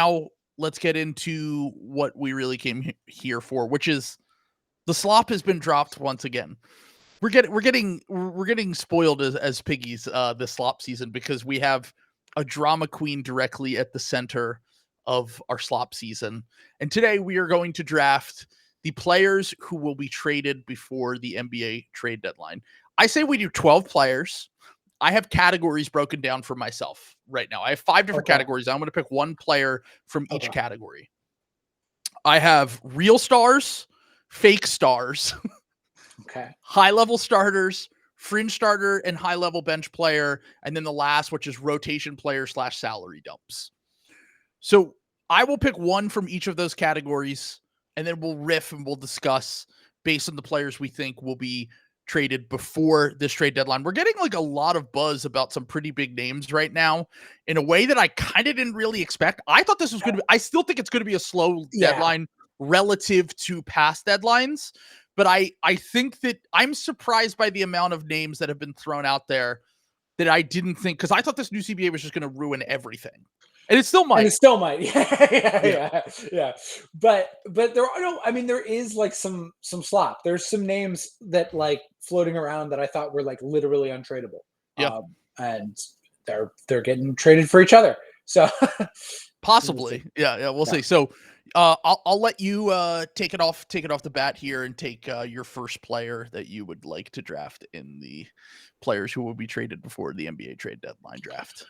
now let's get into what we really came here for, which is the slop has been dropped once again. We're getting spoiled as piggies this slop season because we have a drama queen directly at the center of our slop season. And today we are going to draft the players who will be traded before the NBA trade deadline. I say we do 12 players. I have categories broken down for myself right now. I have 5 different categories. I'm going to pick one player from each category. I have real stars, fake stars, high-level starters, fringe starter, and high-level bench player, and then the last, which is rotation player / salary dumps. So I will pick one from each of those categories, and then we'll riff and we'll discuss based on the players we think will be traded before this trade deadline. We're getting like a lot of buzz about some pretty big names right now in a way that I kind of didn't really expect. I thought this was going to be, I still think it's going to be a slow deadline relative to past deadlines, but I think that I'm surprised by the amount of names that have been thrown out there that I didn't think, because I thought this new CBA was just going to ruin everything. And it still might. Yeah. But there are no. I mean, there is like some slop. There's some names that like floating around that I thought were like literally untradeable. Yeah. And they're getting traded for each other. So possibly, we'll see. So I'll let you take it off the bat here and take your first player that you would like to draft in the players who will be traded before the NBA trade deadline draft.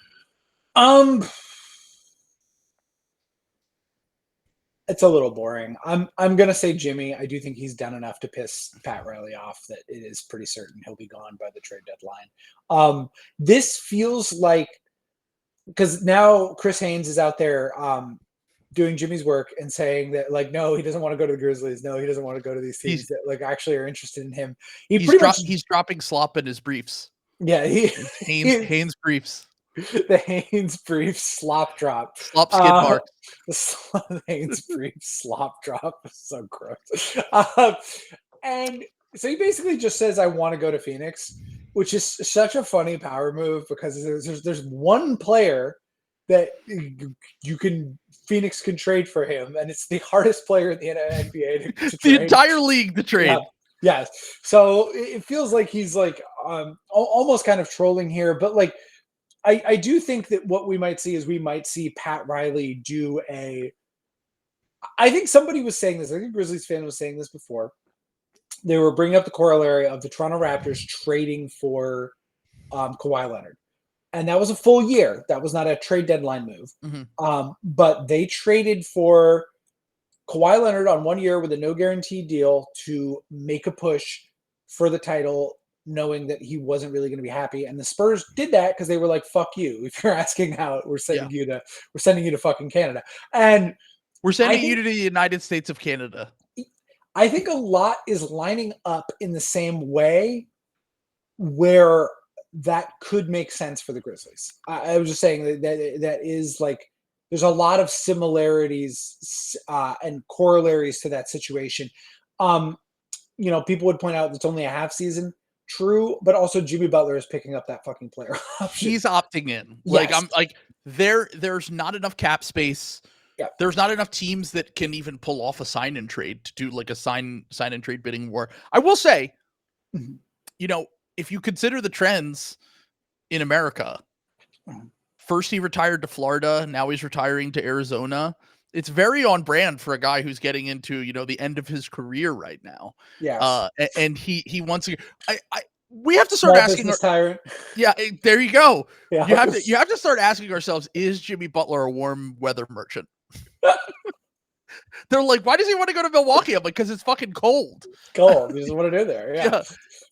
It's a little boring. I'm gonna say Jimmy. I do think he's done enough to piss Pat Riley off that it is pretty certain he'll be gone by the trade deadline. This feels like, because now Chris Haynes is out there doing Jimmy's work and saying that like, no, he doesn't want to go to the Grizzlies. No, he doesn't want to go to these teams that like actually are interested in him. He's dropping slop in his briefs. Yeah, Haynes briefs. The Haynes brief slop drop. Slop skid mark. The Haynes brief slop drop. So gross. And so he basically just says, I want to go to Phoenix, which is such a funny power move because there's one player that Phoenix can trade for him, and it's the hardest player in the NBA to the trade. Entire league to trade. Yes. So it feels like he's like almost kind of trolling here, but like I do think that what we might see is we might see Pat Riley do I think somebody was saying this. I think a Grizzlies fan was saying this before. They were bringing up the corollary of the Toronto Raptors trading for Kawhi Leonard. And that was a full year. That was not a trade deadline move. Mm-hmm. But they traded for Kawhi Leonard on 1 year with a no guarantee deal to make a push for the title, knowing that he wasn't really going to be happy. And the Spurs did that because they were like, fuck you. If you're asking out, we're sending you to fucking Canada. And we're sending you to the United States of Canada. I think a lot is lining up in the same way where that could make sense for the Grizzlies. I was just saying that is like, there's a lot of similarities and corollaries to that situation. People would point out it's only a half season. True, but also Jimmy Butler is picking up that fucking player option. He's opting in. Yes. Like I'm like there's not enough cap space. Yeah. There's not enough teams that can even pull off a sign and trade to do like a sign and trade bidding war. I will say, if you consider the trends in America, first he retired to Florida, now he's retiring to Arizona. It's very on brand for a guy who's getting into, the end of his career right now. Yeah. And he wants to, we have to start asking. Yeah, there you go. Yeah. You have to start asking ourselves, is Jimmy Butler a warm weather merchant? They're like, why does he want to go to Milwaukee? I'm like, because it's fucking cold. Cold. He doesn't want to do there. Yeah.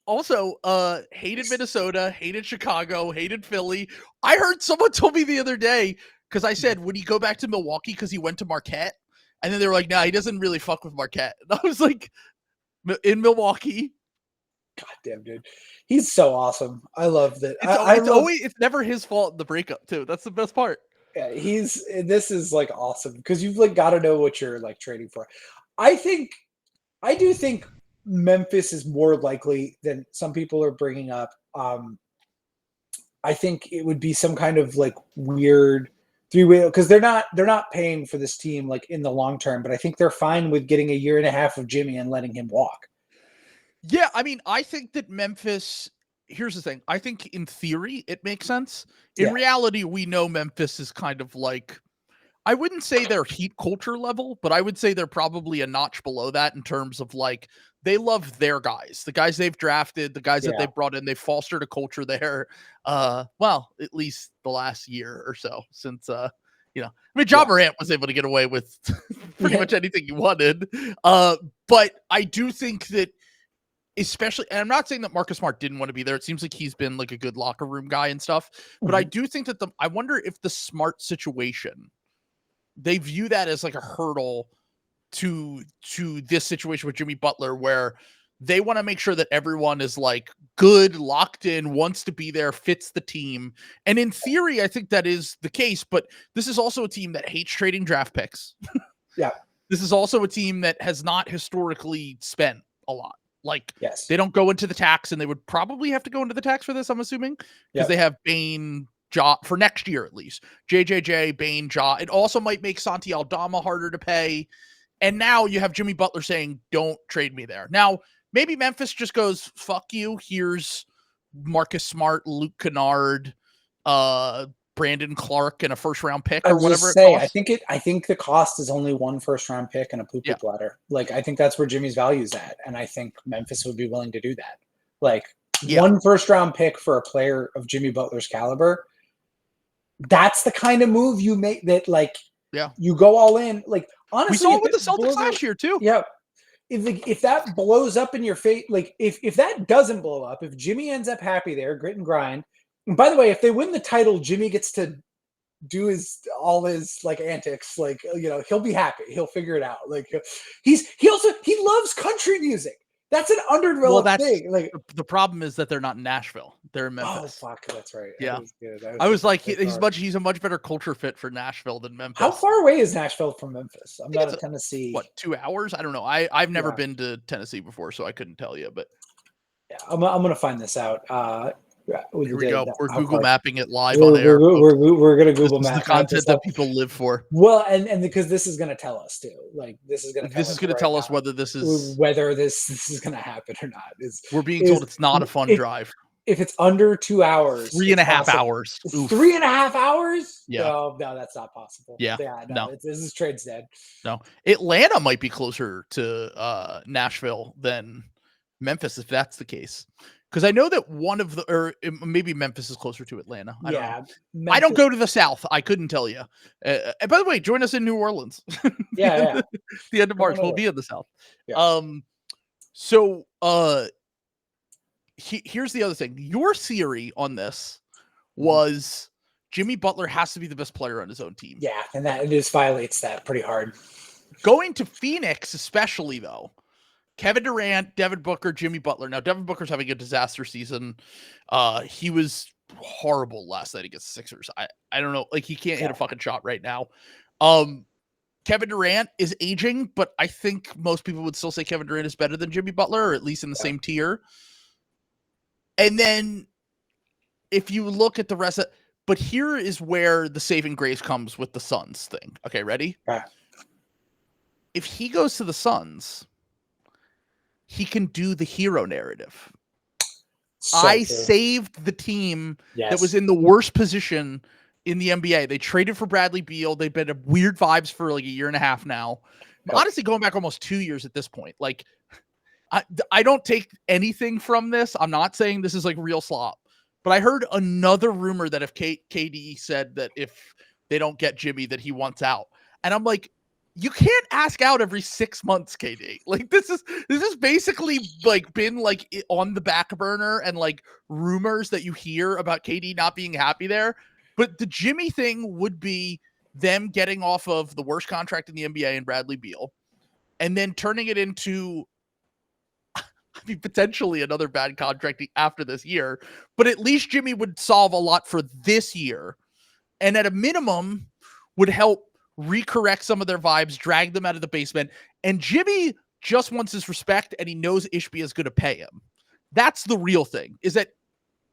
Also, hated Minnesota, hated Chicago, hated Philly. I heard someone told me the other day, because I said, would he go back to Milwaukee because he went to Marquette? And then they were like, nah, he doesn't really fuck with Marquette. And I was like, in Milwaukee. God damn, dude. He's so awesome. I love that. It's never his fault in the breakup, too. That's the best part. Yeah, this is like awesome because you've like got to know what you're like trading for. I do think Memphis is more likely than some people are bringing up. I think it would be some kind of like weird 3-way, because they're not paying for this team like in the long term, but I think they're fine with getting a year and a half of Jimmy and letting him walk. Yeah, I mean, I think that Memphis. Here's the thing. I think in theory it makes sense. In Yeah. reality, we know Memphis is kind of like, I wouldn't say they're heat culture level, but I would say they're probably a notch below that in terms of like they love their guys, the guys they've drafted, the guys that Yeah. they've brought in. They've fostered a culture there. Well, at least the last year or so since I mean, John Morant was able to get away with pretty much anything he wanted. But I do think that, especially, and I'm not saying that Marcus Smart didn't want to be there. It seems like he's been like a good locker room guy and stuff. But I do think that I wonder if the Smart situation, they view that as like a hurdle to this situation with Jimmy Butler, where they want to make sure that everyone is like good, locked in, wants to be there, fits the team. And in theory, I think that is the case, but this is also a team that hates trading draft picks. Yeah. This is also a team that has not historically spent a lot. Like, Yes. they don't go into the tax, and they would probably have to go into the tax for this, I'm assuming, because they have Bane, Ja, for next year at least. JJJ, Bane, Ja. It also might make Santi Aldama harder to pay. And now you have Jimmy Butler saying, don't trade me there. Now, maybe Memphis just goes, fuck you. Here's Marcus Smart, Luke Kennard, Brandon Clark, and a first-round pick or whatever it costs. I think the cost is only one first-round pick and a poo-poo platter. Like, I think that's where Jimmy's value's at, and I think Memphis would be willing to do that. Like, one first-round pick for a player of Jimmy Butler's caliber, that's the kind of move you make that, like, you go all in. Like, honestly, we saw it with the Celtics last year, too. Yeah. If that blows up in your face, like, if that doesn't blow up, if Jimmy ends up happy there, grit and grind. And by the way, if they win the title, Jimmy gets to do all his like antics. Like, he'll be happy. He'll figure it out. Like, he loves country music. That's an underdeveloped thing. Like, the problem is that they're not in Nashville. They're in Memphis. Oh fuck, that's right. Yeah, I was like, he's a much better culture fit for Nashville than Memphis. How far away is Nashville from Memphis? I'm not in Tennessee. What, 2 hours? I don't know. I've never been to Tennessee before, so I couldn't tell you. But yeah, I'm gonna find this out. Here we go. We're Google mapping it live on air. We're gonna Google map the content that people live for. Well, and because this is gonna tell us too. Like, this is gonna tell us whether this is gonna happen or not. We're being told it's not a fun drive. If it's under 2 hours, 3.5 hours. 3.5 hours? Yeah. No, that's not possible. Yeah. No. This is trade's dead. No. Atlanta might be closer to Nashville than Memphis if that's the case. Because I know that maybe Memphis is closer to Atlanta. I don't go to the South. I couldn't tell you. And by the way, join us in New Orleans. Yeah. The end of March, we'll be in the South. Yeah. Here's the other thing. Your theory on this was Jimmy Butler has to be the best player on his own team. Yeah, and that it just violates that pretty hard. Going to Phoenix, especially though. Kevin Durant, Devin Booker, Jimmy Butler. Now, Devin Booker's having a disaster season. He was horrible last night against the Sixers. I don't know. Like, he can't hit a fucking shot right now. Kevin Durant is aging, but I think most people would still say Kevin Durant is better than Jimmy Butler, or at least in the same tier. And then if you look at the rest but here is where the saving grace comes with the Suns thing. Okay, ready? Yeah. If he goes to the Suns, he can do the hero narrative. I saved the team that was in the worst position in the NBA. They traded for Bradley Beal. They've been weird vibes for like a year and a half now. Honestly, going back almost 2 years at this point. Like, I don't take anything from this. I'm not saying this is like real slop, but I heard another rumor that if KD said that if they don't get Jimmy, that he wants out. And I'm like, you can't ask out every 6 months, KD. Like, this is basically like been like on the back burner and like rumors that you hear about KD not being happy there. But the Jimmy thing would be them getting off of the worst contract in the NBA and Bradley Beal, and then turning it into, potentially another bad contract after this year, but at least Jimmy would solve a lot for this year. And at a minimum would help recorrect some of their vibes, drag them out of the basement. And Jimmy just wants his respect, and he knows Ishbia is going to pay him. That's the real thing, is that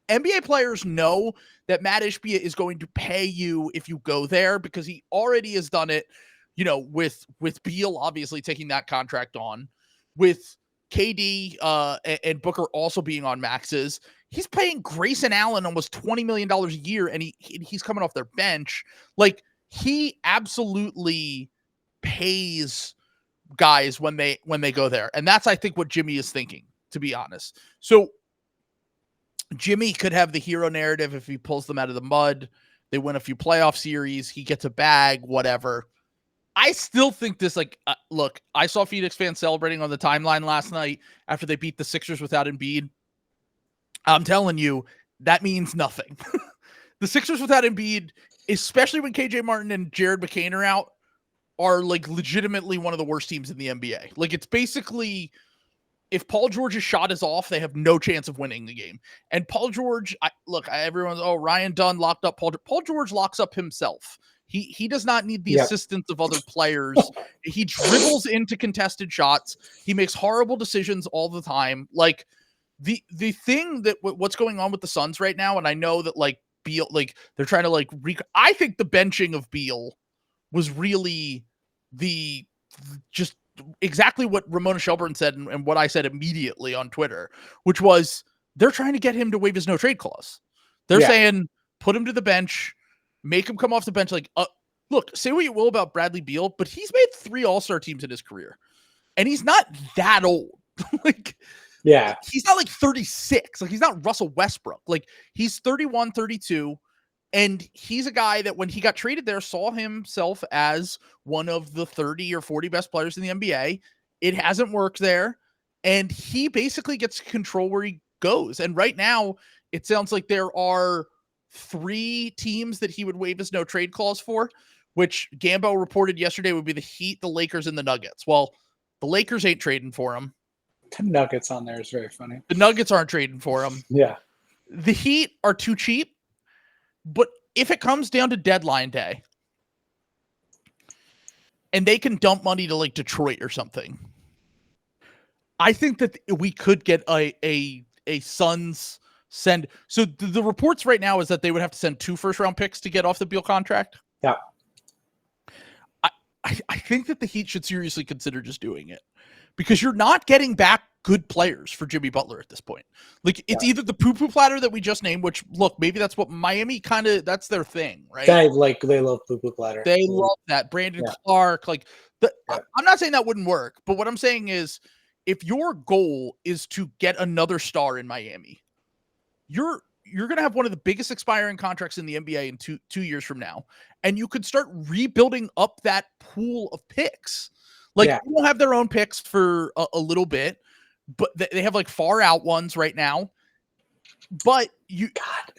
NBA players know that Matt Ishbia is going to pay you if you go there because he already has done it, with Beal obviously taking that contract on, with KD and Booker also being on maxes. He's paying Grayson Allen almost $20 million a year, and he's coming off their bench. Like, he absolutely pays guys when they go there. And that's, I think, what Jimmy is thinking, to be honest. So Jimmy could have the hero narrative if he pulls them out of the mud. They win a few playoff series. He gets a bag, whatever. I still think this, look, I saw Phoenix fans celebrating on the timeline last night after they beat the Sixers without Embiid. I'm telling you, that means nothing. The Sixers without Embiid, especially when KJ Martin and Jared McCain are out, are like legitimately one of the worst teams in the NBA. Like, it's basically, if Paul George's shot is off, they have no chance of winning the game. And Paul George, everyone's, Ryan Dunn locked up Paul. Paul George locks up himself. He does not need the assistance of other players. He dribbles into contested shots. He makes horrible decisions all the time. Like, the thing that what's going on with the Suns right now, and I know that like Beal, like they're trying to I think the benching of Beal was really just exactly what Ramona Shelburne said and what I said immediately on Twitter, which was they're trying to get him to waive his no trade clause. They're saying put him to the bench, make him come off the bench. Like, look, say what you will about Bradley Beal, but he's made 3 All-Star teams in his career, and he's not that old. He's not like 36. Like, he's not Russell Westbrook. Like, he's 31, 32. And he's a guy that when he got traded there saw himself as one of the 30 or 40 best players in the NBA. It hasn't worked there. And he basically gets to control where he goes. And right now, it sounds like there are 3 teams that he would waive his no trade clause for, which Gambo reported yesterday would be the Heat, the Lakers, and the Nuggets. Well, the Lakers ain't trading for him. The Nuggets on there is very funny. The Nuggets aren't trading for him. Yeah. The Heat are too cheap. But if it comes down to deadline day and they can dump money to like Detroit or something, I think that we could get a Suns send. So the reports right now is that they would have to send 2 first-round picks to get off the Beal contract. Yeah. I think that the Heat should seriously consider just doing it because you're not getting back good players for Jimmy Butler at this point. Like, it's either the poo-poo platter that we just named, which, look, maybe that's what Miami that's their thing, right? They love poo-poo platter. They love that. Brandon Clark. Like, I'm not saying that wouldn't work, but what I'm saying is if your goal is to get another star in Miami, you're going to have one of the biggest expiring contracts in the NBA in two years from now, and you could start rebuilding up that pool of picks. Like, they will have their own picks for a little bit, but they have like far out ones right now. But and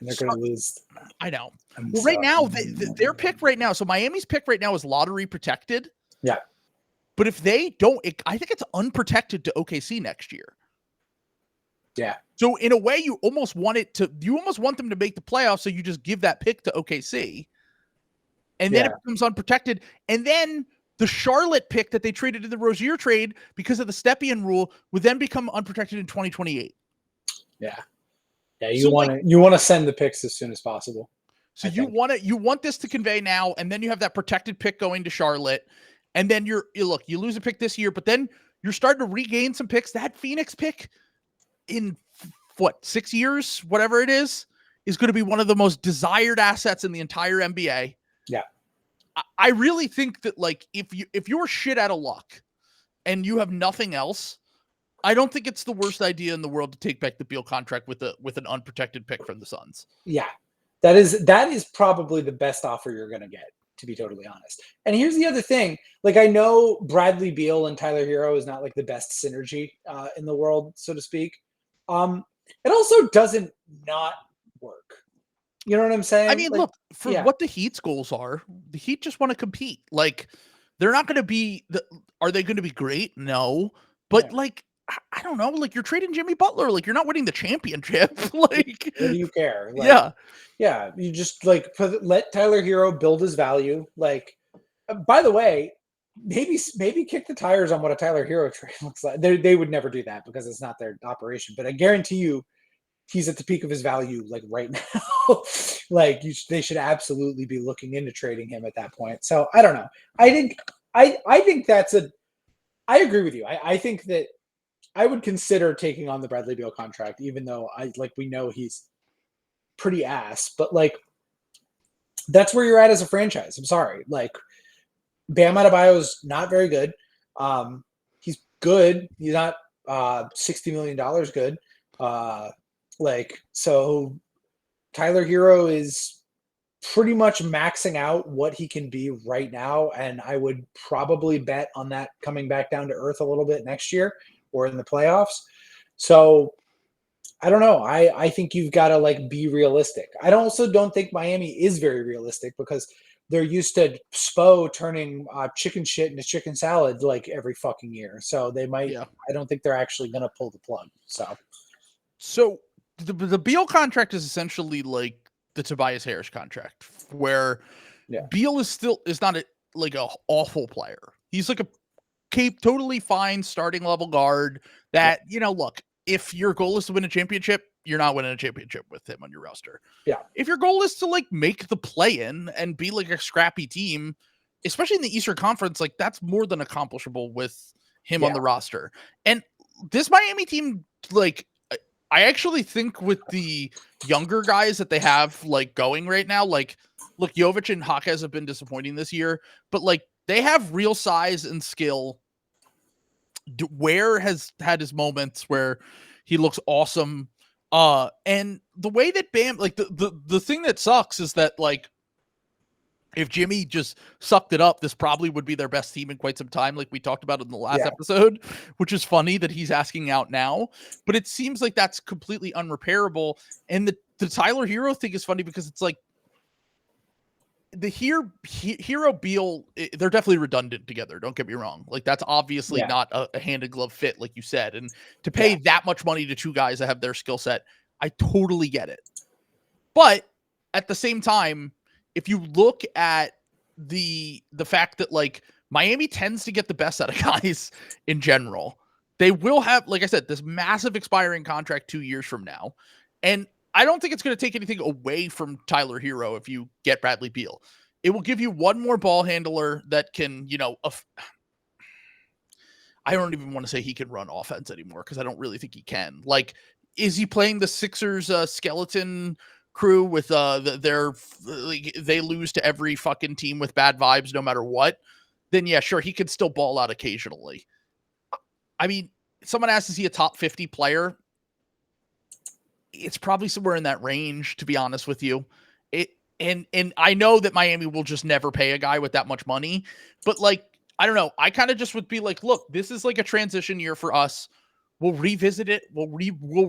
they're going to lose. I know. Well, right now, their pick right now, so Miami's pick right now is lottery protected. Yeah. But if they don't, I think it's unprotected to OKC next year. Yeah. So in a way, you almost want them to make the playoffs, so you just give that pick to OKC. And then it becomes unprotected. And then the Charlotte pick that they traded in the Rozier trade because of the Stepien rule would then become unprotected in 2028. Yeah. Yeah, you want to send the picks as soon as possible. So you want this to convey now, and then you have that protected pick going to Charlotte, and then you lose a pick this year, but then you're starting to regain some picks. That Phoenix pick in 6 years, whatever it is going to be one of the most desired assets in the entire NBA. Yeah. I really think that, like, if you're shit out of luck and you have nothing else, I don't think it's the worst idea in the world to take back the Beal contract with an unprotected pick from the Suns. Yeah. That is probably the best offer you're going to get, to be totally honest. And here's the other thing. Like, I know Bradley Beal and Tyler Hero is not like the best synergy in the world, so to speak. It also doesn't not work. You know what I'm saying? I mean, look, for what the Heat's goals are, the Heat just want to compete. Like, they're not going to be are they going to be great? No. But like, I don't know, like, you're trading Jimmy Butler, like, you're not winning the championship. Like, what do you care? Like, yeah, you just like let Tyler Hero build his value. Like, by the way, maybe kick the tires on what a Tyler Hero trade looks like. They would never do that because it's not their operation. But I guarantee you, he's at the peak of his value, like right now. Like they should absolutely be looking into trading him at that point. So I don't know. I think that's I agree with you. I think that I would consider taking on the Bradley Beal contract, even though we know he's pretty ass, but like that's where you're at as a franchise. I'm sorry. Like Bam Adebayo's not very good. He's good. He's not $60 million good. So Tyler Hero is pretty much maxing out what he can be right now. And I would probably bet on that coming back down to earth a little bit next year or in the playoffs. So I don't know. I think you've got to like be realistic. I also don't think Miami is very realistic because they're used to Spo turning chicken shit into chicken salad like every fucking year. So they might. Yeah. I don't think they're actually going to pull the plug. So the Beal contract is essentially like the Tobias Harris contract, where Beal is not a awful player. He's like a totally fine starting level guard that look. If your goal is to win a championship, you're not winning a championship with him on your roster. Yeah. If your goal is to like make the play-in and be like a scrappy team, especially in the Eastern Conference, like that's more than accomplishable with him on the roster. And this Miami team, like, I actually think with the younger guys that they have like going right now, like, look, Jovic and Jaquez have been disappointing this year, but like they have real size and skill. Ware has had his moments where he looks awesome. And the way that Bam, like the thing that sucks is that like, if Jimmy just sucked it up, this probably would be their best team in quite some time. Like we talked about in the last episode, which is funny that he's asking out now, but it seems like that's completely unrepairable. And the Tyler Hero thing is funny because it's like, the Hero Beal, they're definitely redundant together. Don't get me wrong. Like that's obviously not a hand in glove fit, like you said. And to pay that much money to two guys that have their skill set, I totally get it. But at the same time, if you look at the fact that like Miami tends to get the best out of guys in general, they will have, like I said, this massive expiring contract 2 years from now, and I don't think it's going to take anything away from Tyler Hero if you get Bradley Beal. It will give you one more ball handler that can, I don't even want to say he can run offense anymore because I don't really think he can. Like, is he playing the Sixers skeleton crew with they lose to every fucking team with bad vibes no matter what? Then yeah, sure, he could still ball out occasionally. I mean, someone asked, is he a top 50 player? It's probably somewhere in that range, to be honest with you. And I know that Miami will just never pay a guy with that much money, but like, I don't know. I kind of just would be like, look, this is like a transition year for us. We'll revisit it. We'll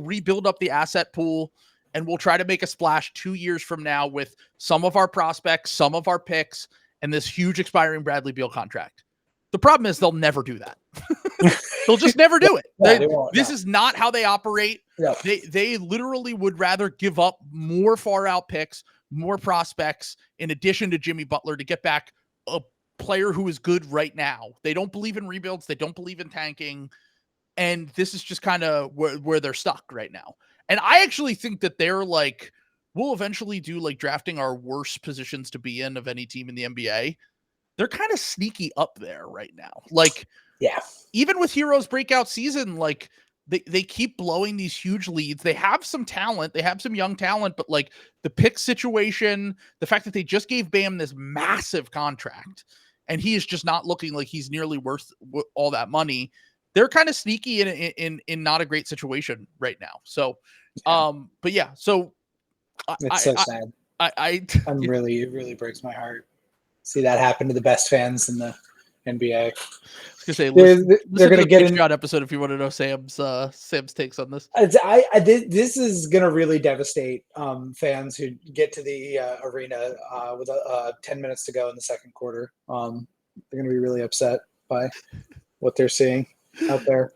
rebuild up the asset pool, and we'll try to make a splash 2 years from now with some of our prospects, some of our picks, and this huge expiring Bradley Beal contract. The problem is they'll never do that. They'll just never do it. This is not how they operate. Yeah. They literally would rather give up more far out picks, more prospects, in addition to Jimmy Butler, to get back a player who is good right now. They don't believe in rebuilds. They don't believe in tanking. And this is just kind of where they're stuck right now. And I actually think that they're like, we'll eventually do like drafting our worst positions to be in of any team in the NBA. They're kind of sneaky up there right now. Like, yeah, even with Hero's breakout season, like they keep blowing these huge leads. They have some talent. They have some young talent, but like the pick situation, the fact that they just gave Bam this massive contract and he is just not looking like he's nearly worth all that money. They're kind of sneaky in not a great situation right now. So, but yeah, so it's so sad. It really breaks my heart. See that happen to the best fans in the NBA. I was gonna say, they're going to get an episode if you want to know Sam's takes on this. This is going to really devastate fans who get to the arena with 10 minutes to go in the second quarter. They're going to be really upset by what they're seeing out there.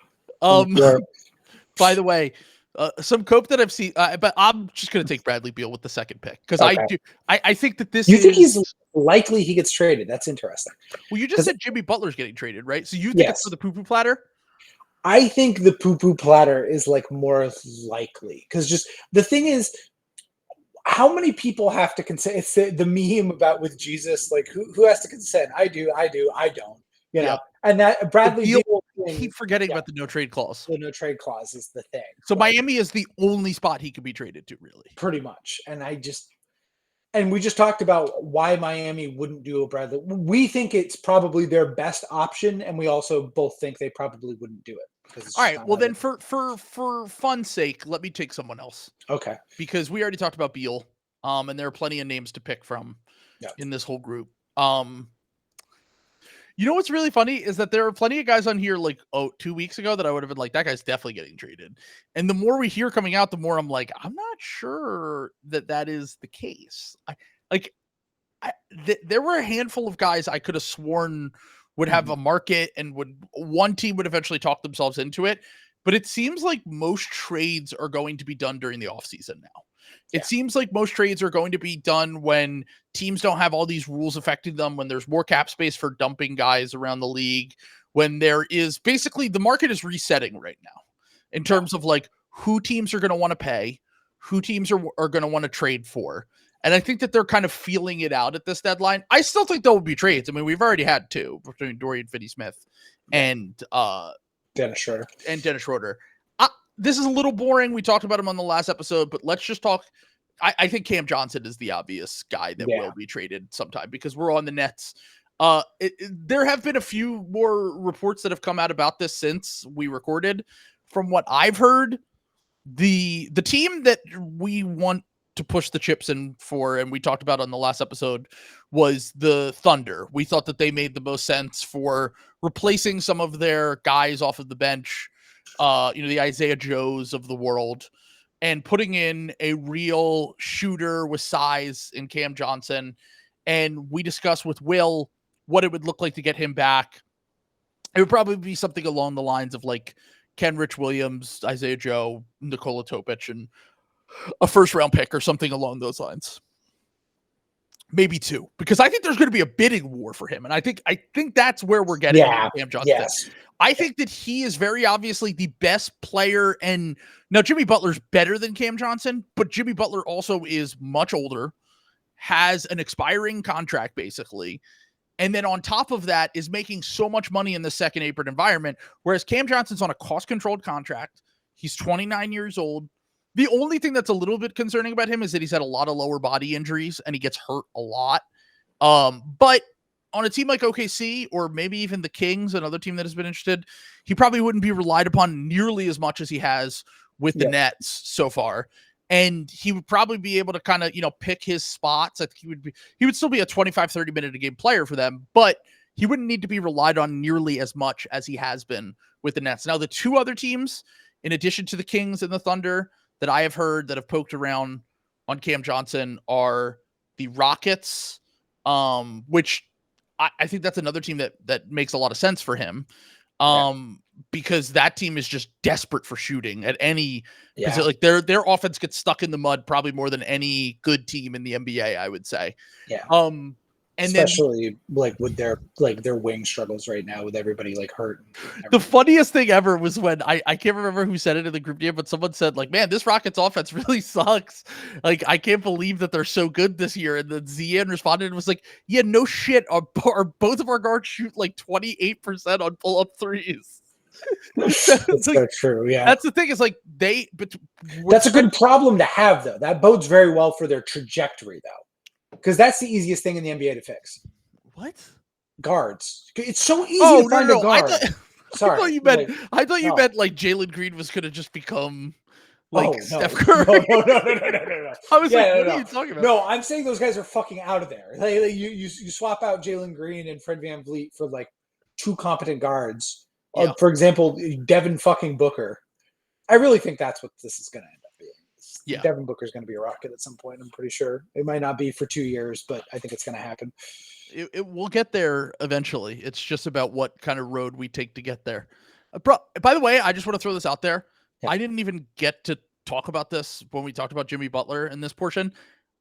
By the way, some cope that I've seen, but I'm just going to take Bradley Beal with the second pick because I think that this. You think he's likely he gets traded? That's interesting. Well, you just said Jimmy Butler's getting traded, right? So you think it's for the poo-poo platter? I think the poo-poo platter is like more likely because just the thing is, how many people have to consent? It's the meme about with Jesus, like who has to consent? I do, I don't. You Yeah. know, and that The Bradley deal, Beal keep thing, forgetting yeah, about the no trade clause. the no trade clause is the thing, So right? Miami is the only spot he could be traded to, really. Pretty much. And we just talked about why Miami wouldn't do a Bradley. We think it's probably their best option, and we also both think they probably wouldn't do it because it's All just right. not Well, how they. then for fun's sake, let me take someone else Okay. because we already talked about Beal. And there are plenty of names to pick from Yeah. in this whole group. You know what's really funny is that there are plenty of guys on here like 2 weeks ago that I would have been like, that guy's definitely getting traded. And the more we hear coming out, the more I'm like, I'm not sure that is the case. There were a handful of guys I could have sworn would have a market and one team would eventually talk themselves into it. But it seems like most trades are going to be done during the offseason now. It seems like most trades are going to be done when teams don't have all these rules affecting them, when there's more cap space for dumping guys around the league, when there is basically the market is resetting right now in terms of like who teams are going to want to pay, who teams are going to want to trade for. And I think that they're kind of feeling it out at this deadline. I still think there will be trades. I mean, we've already had two between Dorian Finney-Smith and Dennis Schroeder. This is a little boring. We talked about him on the last episode, but let's just talk. I think Cam Johnson is the obvious guy that will be traded sometime because we're on the Nets. There have been a few more reports that have come out about this since we recorded. From what I've heard, the team that we want to push the chips in for, and we talked about on the last episode, was the Thunder. We thought that they made the most sense for replacing some of their guys off of the bench, the Isaiah Joes of the world, and putting in a real shooter with size in Cam Johnson. And we discussed with Will what it would look like to get him back. It would probably be something along the lines of like Kenrich Williams, Isaiah Joe, Nikola Topic, and a first-round pick or something along those lines. Maybe two, because I think there's going to be a bidding war for him. And I think that's where we're getting Cam Johnson. Yes. I think that he is very obviously the best player. And now Jimmy Butler's better than Cam Johnson, but Jimmy Butler also is much older, has an expiring contract basically. And then on top of that is making so much money in the second apron environment. Whereas Cam Johnson's on a cost-controlled contract. He's 29 years old. The only thing that's a little bit concerning about him is that he's had a lot of lower body injuries and he gets hurt a lot. But on a team like OKC or maybe even the Kings, another team that has been interested, he probably wouldn't be relied upon nearly as much as he has with the Nets so far. And he would probably be able to kind of, pick his spots. I think he would still be a 25, 30 minute a game player for them, but he wouldn't need to be relied on nearly as much as he has been with the Nets. Now, the two other teams, in addition to the Kings and the Thunder, that I have heard that have poked around on Cam Johnson are the Rockets, which I think that's another team that makes a lot of sense for him, because that team is just desperate for shooting at any position. Like their offense gets stuck in the mud probably more than any good team in the NBA, I would say. Yeah. And especially like with their wing struggles right now with everybody like hurt. The funniest thing ever was when I can't remember who said it in the group yet, but someone said like, man, this Rockets offense really sucks. Like, I can't believe that they're so good this year. And then Zian responded and was like, yeah, no shit. Both of our guards shoot like 28% on pull-up threes. That's like, so true. Yeah. That's the thing is like that's a good problem to have though. That bodes very well for their trajectory though. Because that's the easiest thing in the NBA to fix. What? Guards. It's so easy to find a guard. Sorry. I thought you meant like Jalen Green was going to just become like Steph Curry. No. I was what are you talking about? No, I'm saying those guys are fucking out of there. Like, you swap out Jalen Green and Fred VanVleet for like two competent guards. Yeah. For example, Devin fucking Booker. I really think that's what this is going to end up being. Yeah. Devin Booker is going to be a Rocket at some point. I'm pretty sure it might not be for 2 years, but I think it's going to happen. It will get there eventually. It's just about what kind of road we take to get there. By the way, I just want to throw this out there. Yeah. I didn't even get to talk about this when we talked about Jimmy Butler in this portion.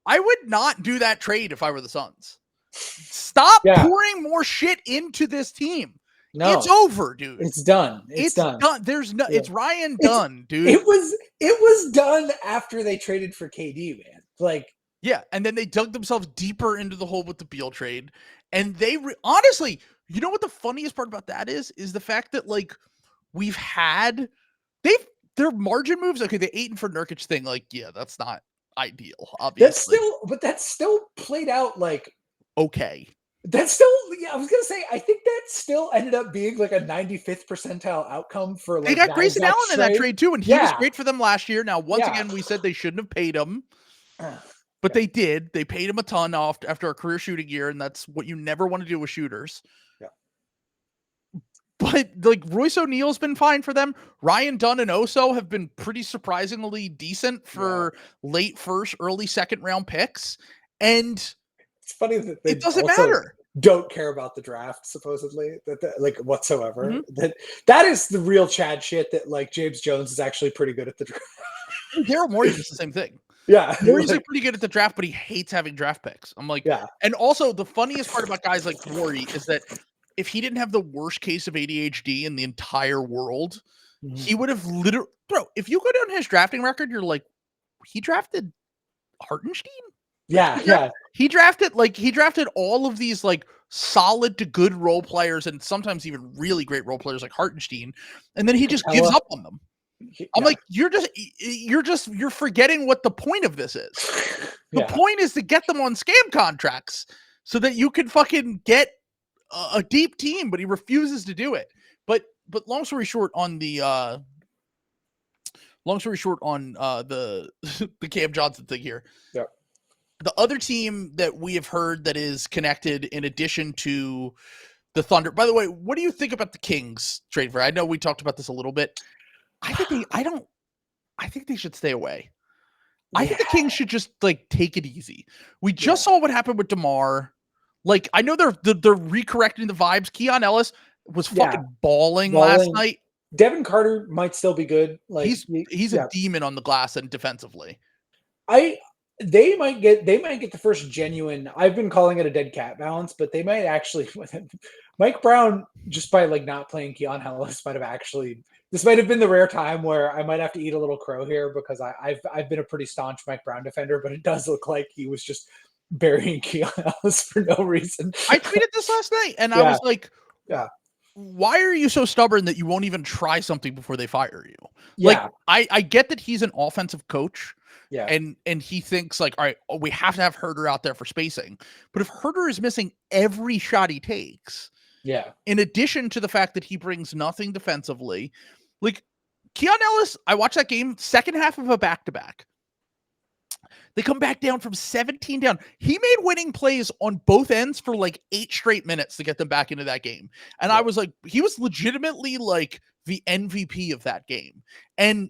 I would not do that trade if I were the Suns. Stop pouring more shit into this team. No, It's over, dude. it's done. It's done. done. There's no. Yeah. It's Ryan Dunn, dude. It was done after they traded for KD, man. Like, yeah, and then they dug themselves deeper into the hole with the Beal trade, and they honestly, you know what the funniest part about that is the fact that like we've had their margin moves. Okay, the Ayton for Nurkic thing, like yeah, that's not ideal. Obviously, that's still played out like okay. That's still, yeah, I was gonna say, I think that still ended up being like a 95th percentile outcome for like They got Grayson Allen in that trade too, and he was great for them last year. Now, once again, we said they shouldn't have paid him, but they did. They paid him a ton off after a career shooting year, and that's what you never want to do with shooters. Yeah. But like Royce O'Neal's been fine for them. Ryan Dunn and Oso have been pretty surprisingly decent for late first, early second round picks, and it's funny that it doesn't matter. Don't care about the draft supposedly that like whatsoever. That is the real Chad shit. That like James Jones is actually pretty good at the draft. Daryl Morey does the same thing. Yeah, Morey's like pretty good at the draft, but he hates having draft picks. I'm like, yeah. And also the funniest part about guys like Morey is that if he didn't have the worst case of ADHD in the entire world, he would have literally, bro. If you go down his drafting record, you're like, he drafted Hartenstein. Yeah. He drafted all of these like solid to good role players and sometimes even really great role players like Hartenstein, and then he just gives up on them. I'm like, you're forgetting what the point of this is. The point is to get them on scam contracts so that you can fucking get a deep team, but he refuses to do it. But long story short on the the Cam Johnson thing here. Yeah. The other team that we have heard that is connected in addition to the Thunder. By the way, what do you think about the Kings trade for? I know we talked about this a little bit. I think they should stay away. I think the Kings should just like take it easy. We just saw what happened with DeMar. Like I know they're recorrecting the vibes. Keon Ellis was fucking balling last night. Devin Carter might still be good. Like he's a demon on the glass and defensively. They might get the first genuine. I've been calling it a dead cat balance, but they might actually. Mike Brown, just by like not playing Keon Ellis, this might have been the rare time where I might have to eat a little crow here because I've been a pretty staunch Mike Brown defender, but it does look like he was just burying Keon Ellis for no reason. I tweeted this last night, and I was like, why are you so stubborn that you won't even try something before they fire you? Yeah. Like, I get that he's an offensive coach. Yeah. And he thinks like, all right, we have to have Herter out there for spacing. But if Herter is missing every shot he takes, in addition to the fact that he brings nothing defensively, like Keon Ellis, I watched that game, second half of a back-to-back. They come back down from 17 down. He made winning plays on both ends for like 8 straight minutes to get them back into that game. And I was like, he was legitimately like the MVP of that game. And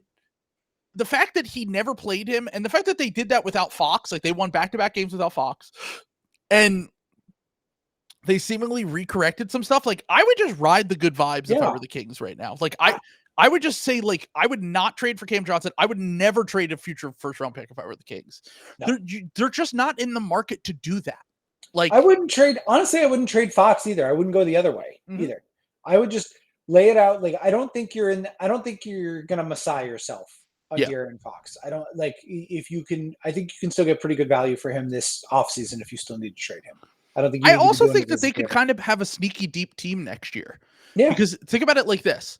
the fact that he never played him and the fact that they did that without Fox, like they won back-to-back games without Fox, and they seemingly recorrected some stuff. Like I would just ride the good vibes if I were the Kings right now. Like I would just say like, I would not trade for Cam Johnson. I would never trade a future first round pick if I were the Kings. No. They're just not in the market to do that. Like I wouldn't trade Fox either. I wouldn't go the other way either. I would just lay it out. Like I don't think you're going to Messiah yourself on De'Aaron Fox. I don't like I think you can still get pretty good value for him this offseason if you still need to trade him. I don't think I also think that they could kind of have a sneaky deep team next year. Yeah. Because think about it like this.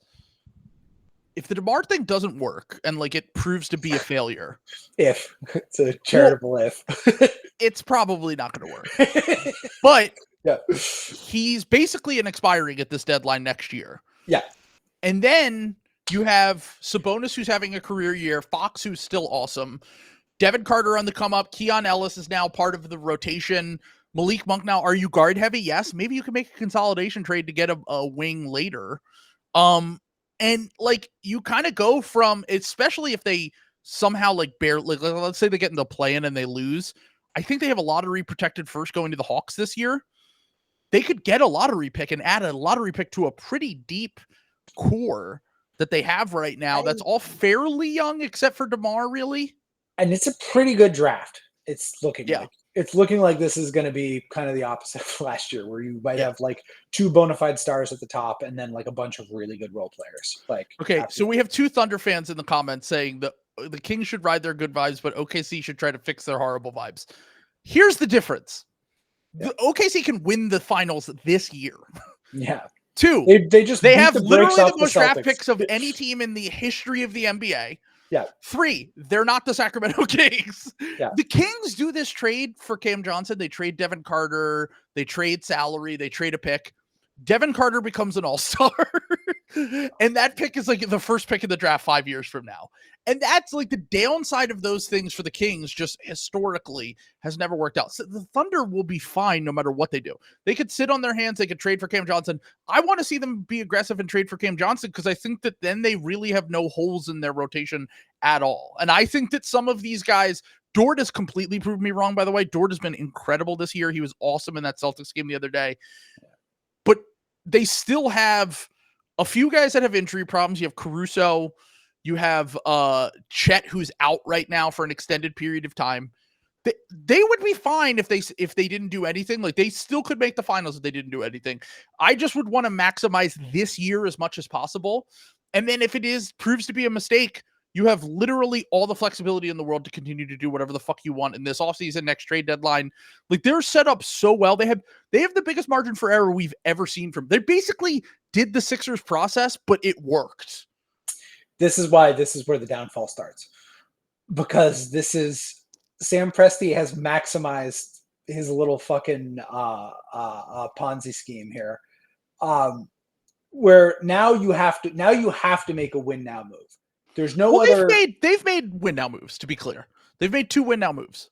If the DeMar thing doesn't work and like it proves to be a failure, if it's a charitable if, it's probably not going to work. But he's basically an expiring at this deadline next year. Yeah. And then you have Sabonis, who's having a career year, Fox, who's still awesome, Devin Carter on the come up, Keon Ellis is now part of the rotation. Malik Monk now, are you guard heavy? Yes. Maybe you can make a consolidation trade to get a wing later. And like you kind of go from, especially if they somehow like barely, like, let's say they get into play-in and they lose. I think they have a lottery protected first going to the Hawks this year. They could get a lottery pick and add a lottery pick to a pretty deep core that they have right now. That's all fairly young except for DeMar, really. And it's a pretty good draft. It's looking like. it's looking like this is going to be kind of the opposite of last year, where you might Yeah. have like 2 bona fide stars at the top and then like a bunch of really good role players. Like, Okay, so we have 2 Thunder fans in the comments saying that the Kings should ride their good vibes, but OKC should try to fix their horrible vibes. Here's the difference. Yeah. The OKC can win the finals this year. Yeah. 2, They just they beat have the brakes literally off the the most draft Celtics. picks of any team in the history of the NBA. Yeah. 3, they're not the Sacramento Kings. Yeah. The Kings do this trade for Cam Johnson. They trade Devin Carter. They trade salary. They trade a pick. Devin Carter becomes an all-star. And that pick is like the first pick in the draft 5 years from now. And that's like the downside of those things for the Kings, just historically has never worked out. So the Thunder will be fine no matter what they do. They could sit on their hands. They could trade for Cam Johnson. I want to see them be aggressive and trade for Cam Johnson because I think that then they really have no holes in their rotation at all. And I think that some of these guys, Dort has completely proved me wrong, by the way. Dort has been incredible this year. He was awesome in that Celtics game the other day. But they still have a few guys that have injury problems. You have Caruso. You have Chet, who's out right now for an extended period of time. They would be fine if they didn't do anything. Like, they still could make the finals if they didn't do anything. I just would want to maximize this year as much as possible. And then if it proves to be a mistake, you have literally all the flexibility in the world to continue to do whatever the fuck you want in this offseason, next trade deadline. Like, they're set up so well. They have the biggest margin for error we've ever seen from. They basically did the Sixers process, but it worked. This is where the downfall starts, because this is Sam Presti has maximized his little fucking Ponzi scheme here, where now you have to make a win now move. There's no other. They've made win now moves. To be clear, they've made 2 win now moves.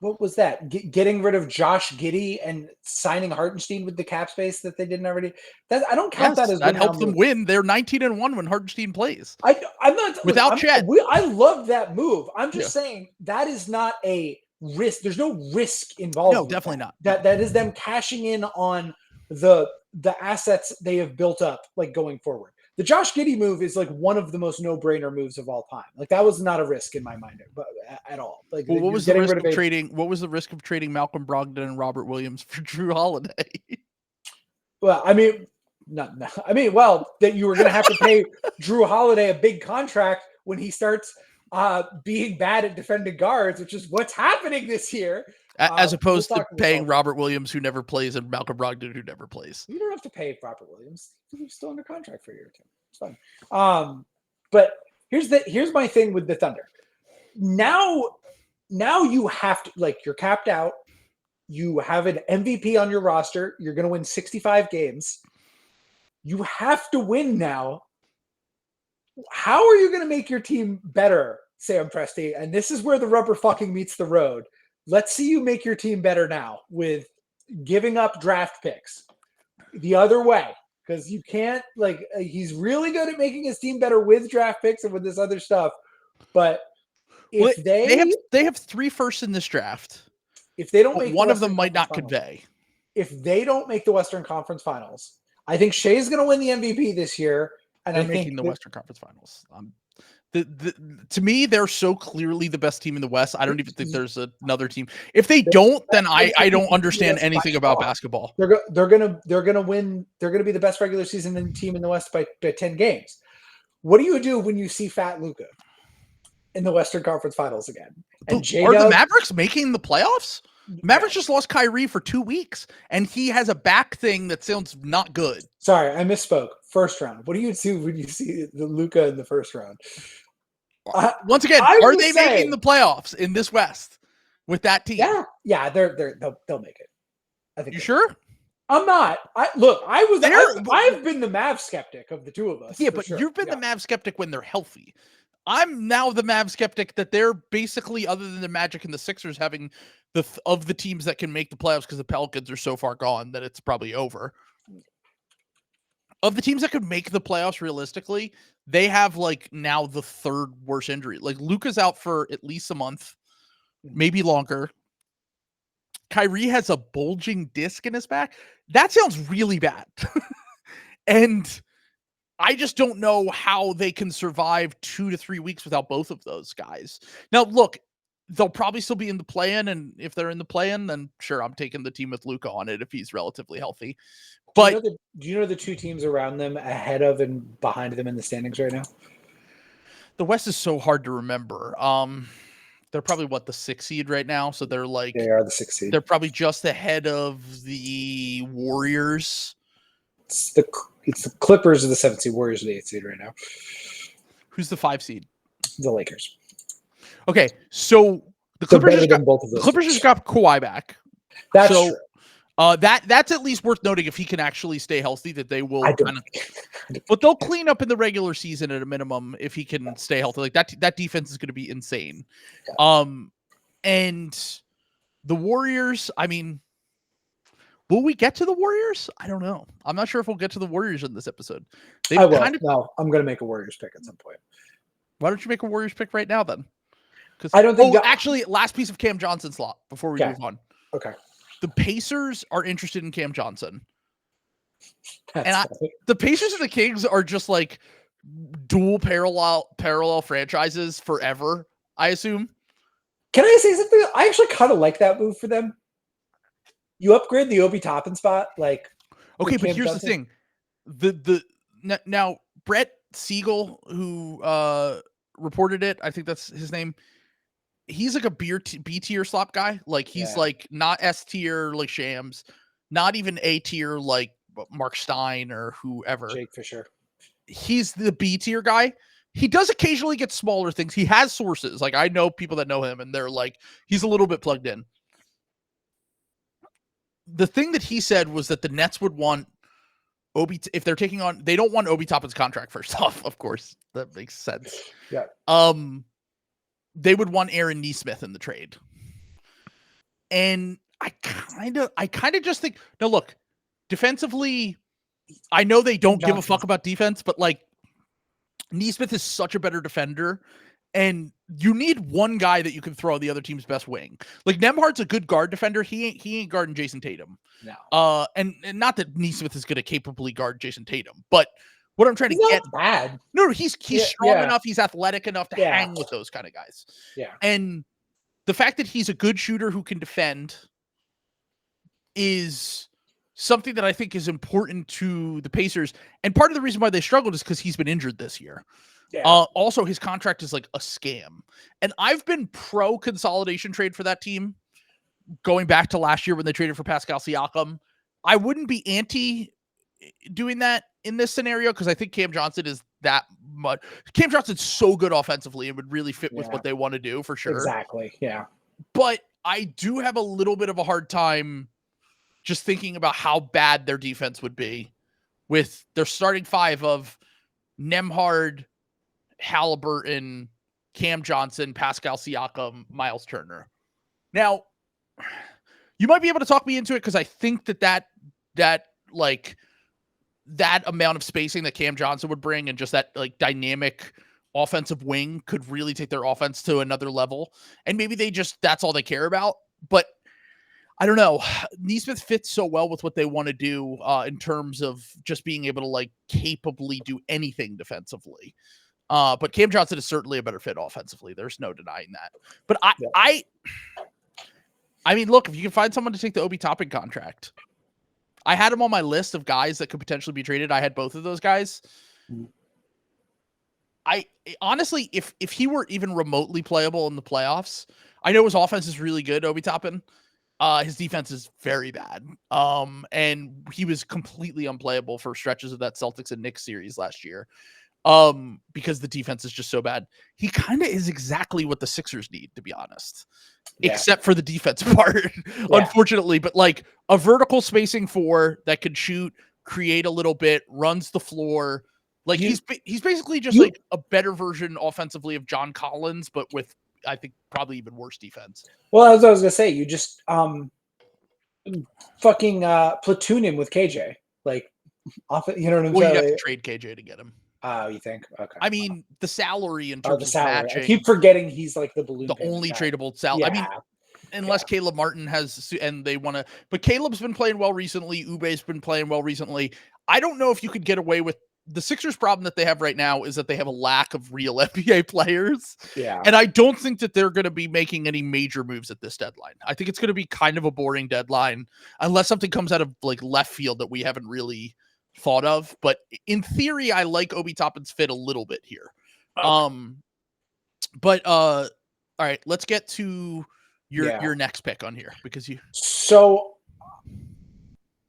What was that? Getting rid of Josh Giddey and signing Hartenstein with the cap space that they didn't already. I don't count that as that helped them win. They're 19-1 when Hartenstein plays. I'm not without Chet. I love that move. I'm just saying that is not a risk. There's no risk involved. No, definitely not. That is them cashing in on the assets they have built up, like, going forward. The Josh Giddey move is like one of the most no-brainer moves of all time. Like, that was not a risk in my mind, but at all. Like, well, what was the risk of trading? What was the risk of trading Malcolm Brogdon and Robert Williams for Drew Holiday? Well, I mean, that you were going to have to pay Drew Holiday a big contract when he starts being bad at defending guards, which is what's happening this year. As opposed to paying Robert Williams, who never plays, and Malcolm Brogdon, who never plays. You don't have to pay Robert Williams. He's still under contract for a year or two. It's fine. But here's my thing with the Thunder. Now you have to, like, you're capped out. You have an MVP on your roster. You're going to win 65 games. You have to win now. How are you going to make your team better, Sam Presti? And this is where the rubber fucking meets the road. Let's see you make your team better now with giving up draft picks the other way, because you can't, like, he's really good at making his team better with draft picks and with this other stuff. But if they have 3 firsts in this draft. If they don't make one of them might not convey. If they don't make the Western Conference Finals, I think Shea's going to win the MVP this year. And they're making the Western Conference Finals. To me, they're so clearly the best team in the West. I don't even think there's another team. If they don't, then I don't understand anything about basketball. They're gonna win. They're gonna be the best regular season team in the West by 10 games. What do you do when you see Fat Luka in the Western Conference Finals again? And are the Mavericks making the playoffs? Mavericks just lost Kyrie for 2 weeks, and he has a back thing that sounds not good. Sorry, I misspoke. First round. What do you do when you see the Luka in the first round? Once again, are they making the playoffs in this West with that team? Yeah, they'll make it. I think. You sure? I'm not. I've been the Mav skeptic of the two of us. Yeah, but you've been the Mav skeptic when they're healthy. I'm now the Mav skeptic that they're basically, other than the Magic and the Sixers, having of the teams that can make the playoffs, because the Pelicans are so far gone that it's probably over. Of the teams that could make the playoffs realistically, they have, like, now the 3rd worst injury. Like, Luka's out for at least a month, maybe longer. Kyrie has a bulging disc in his back. That sounds really bad. And I just don't know how they can survive 2 to 3 weeks without both of those guys. Now, look, they'll probably still be in the play-in, and if they're in the play-in, then sure, I'm taking the team with Luka on it if he's relatively healthy. But do you know the two teams around them ahead of and behind them in the standings right now? the West is so hard to remember. They're probably the 6th seed right now, so they're like They are the 6th seed. they're probably just ahead of the Warriors. It's the Clippers are the 7th seed, Warriors are the 8th seed right now. Who's the 5 seed? The Lakers. Okay, so the Clippers just got Kawhi back. That's true. That's at least worth noting if he can actually stay healthy, that they will but they'll clean up in the regular season at a minimum if he can stay healthy. Like that defense is going to be insane. Yeah. And the Warriors, I mean, will we get to the Warriors? I don't know. I'm not sure if we'll get to the Warriors in this episode. I will. No, I'm going to make a Warriors pick at some point. Why don't you make a Warriors pick right now then? Because I don't think. Actually, last piece of Cam Johnson slot before we move on. Okay. The Pacers are interested in Cam Johnson. The Pacers and the Kings are just like dual parallel franchises forever, I assume. Can I say something? I actually kind of like that move for them. You upgrade the Obi Toppin spot, like. Okay, but here's the thing. Now Brett Siegel, who reported it, I think that's his name. He's like a B tier slop guy. Like he's like not S tier like Shams, not even A tier like Mark Stein or whoever. Jake Fisher. He's the B tier guy. He does occasionally get smaller things. He has sources. Like I know people that know him and they're like, he's a little bit plugged in. The thing that he said was that the Nets would want Obi, if they're taking on, they don't want Obi Toppin's contract first off, of course. That makes sense. Yeah. They would want Aaron Nesmith in the trade. And I kind of just think, no, look, defensively, I know they don't give a fuck about defense, but like Nesmith is such a better defender. And you need one guy that you can throw the other team's best wing. Like Nembhard's a good guard defender. He ain't guarding Jason Tatum. No. And not that Nesmith is going to capably guard Jason Tatum, but what I'm trying to get bad. No, he's strong enough. He's athletic enough to hang with those kind of guys. Yeah. And the fact that he's a good shooter who can defend is something that I think is important to the Pacers. And part of the reason why they struggled is because he's been injured this year. Yeah. Also, his contract is like a scam. And I've been pro consolidation trade for that team going back to last year when they traded for Pascal Siakam. I wouldn't be anti doing that in this scenario because I think Cam Johnson is that much. Cam Johnson's so good offensively and would really fit with what they want to do for sure. Exactly. Yeah. But I do have a little bit of a hard time just thinking about how bad their defense would be with their starting five of Nembhard, Halliburton, Cam Johnson, Pascal Siakam, Miles Turner. Now, you might be able to talk me into it because I think that amount of spacing that Cam Johnson would bring and just that like dynamic offensive wing could really take their offense to another level. And maybe that's all they care about. But I don't know. Nesmith fits so well with what they want to do in terms of just being able to like capably do anything defensively. But Cam Johnson is certainly a better fit offensively. There's no denying that. But I mean, look, if you can find someone to take the Obi Toppin contract, I had him on my list of guys that could potentially be traded. I had both of those guys. I honestly, if he were even remotely playable in the playoffs, I know his offense is really good, Obi Toppin. His defense is very bad. And he was completely unplayable for stretches of that Celtics and Knicks series last year. Because the defense is just so bad. He kind of is exactly what the Sixers need, to be honest, except for the defense part, unfortunately. But like a vertical spacing four that could shoot, create a little bit, runs the floor. Like he's basically just like a better version offensively of John Collins, but with I think probably even worse defense. Well, as I was gonna say, you just fucking platoon him with KJ, like off. You know what I'm saying? Well, you have to trade KJ to get him. Oh, you think? Okay. I mean, the salary in terms of matching. I keep forgetting he's like the balloon. The only tradable salary. I mean, unless Caleb Martin has, and they want to. But Caleb's been playing well recently. Ube's been playing well recently. I don't know if you could get away with the Sixers' problem that they have right now is that they have a lack of real NBA players. Yeah. And I don't think that they're going to be making any major moves at this deadline. I think it's going to be kind of a boring deadline unless something comes out of like left field that we haven't really thought of. But in theory, I like Obi Toppin's fit a little bit here. Okay. But all right, let's get to your next pick on here because you. So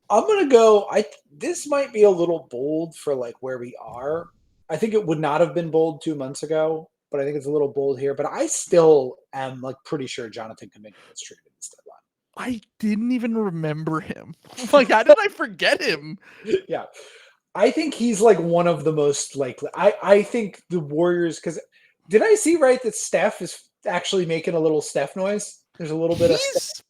I'm gonna go. This might be a little bold for like where we are. I think it would not have been bold 2 months ago, but I think it's a little bold here. But I still am like pretty sure Jonathan Kuminga was traded this deadline. I didn't even remember him. Like, how did I forget him? Yeah. I think he's like one of the most likely. I think the Warriors, because did I see right that Steph is actually making a little Steph noise? There's a little bit of Steph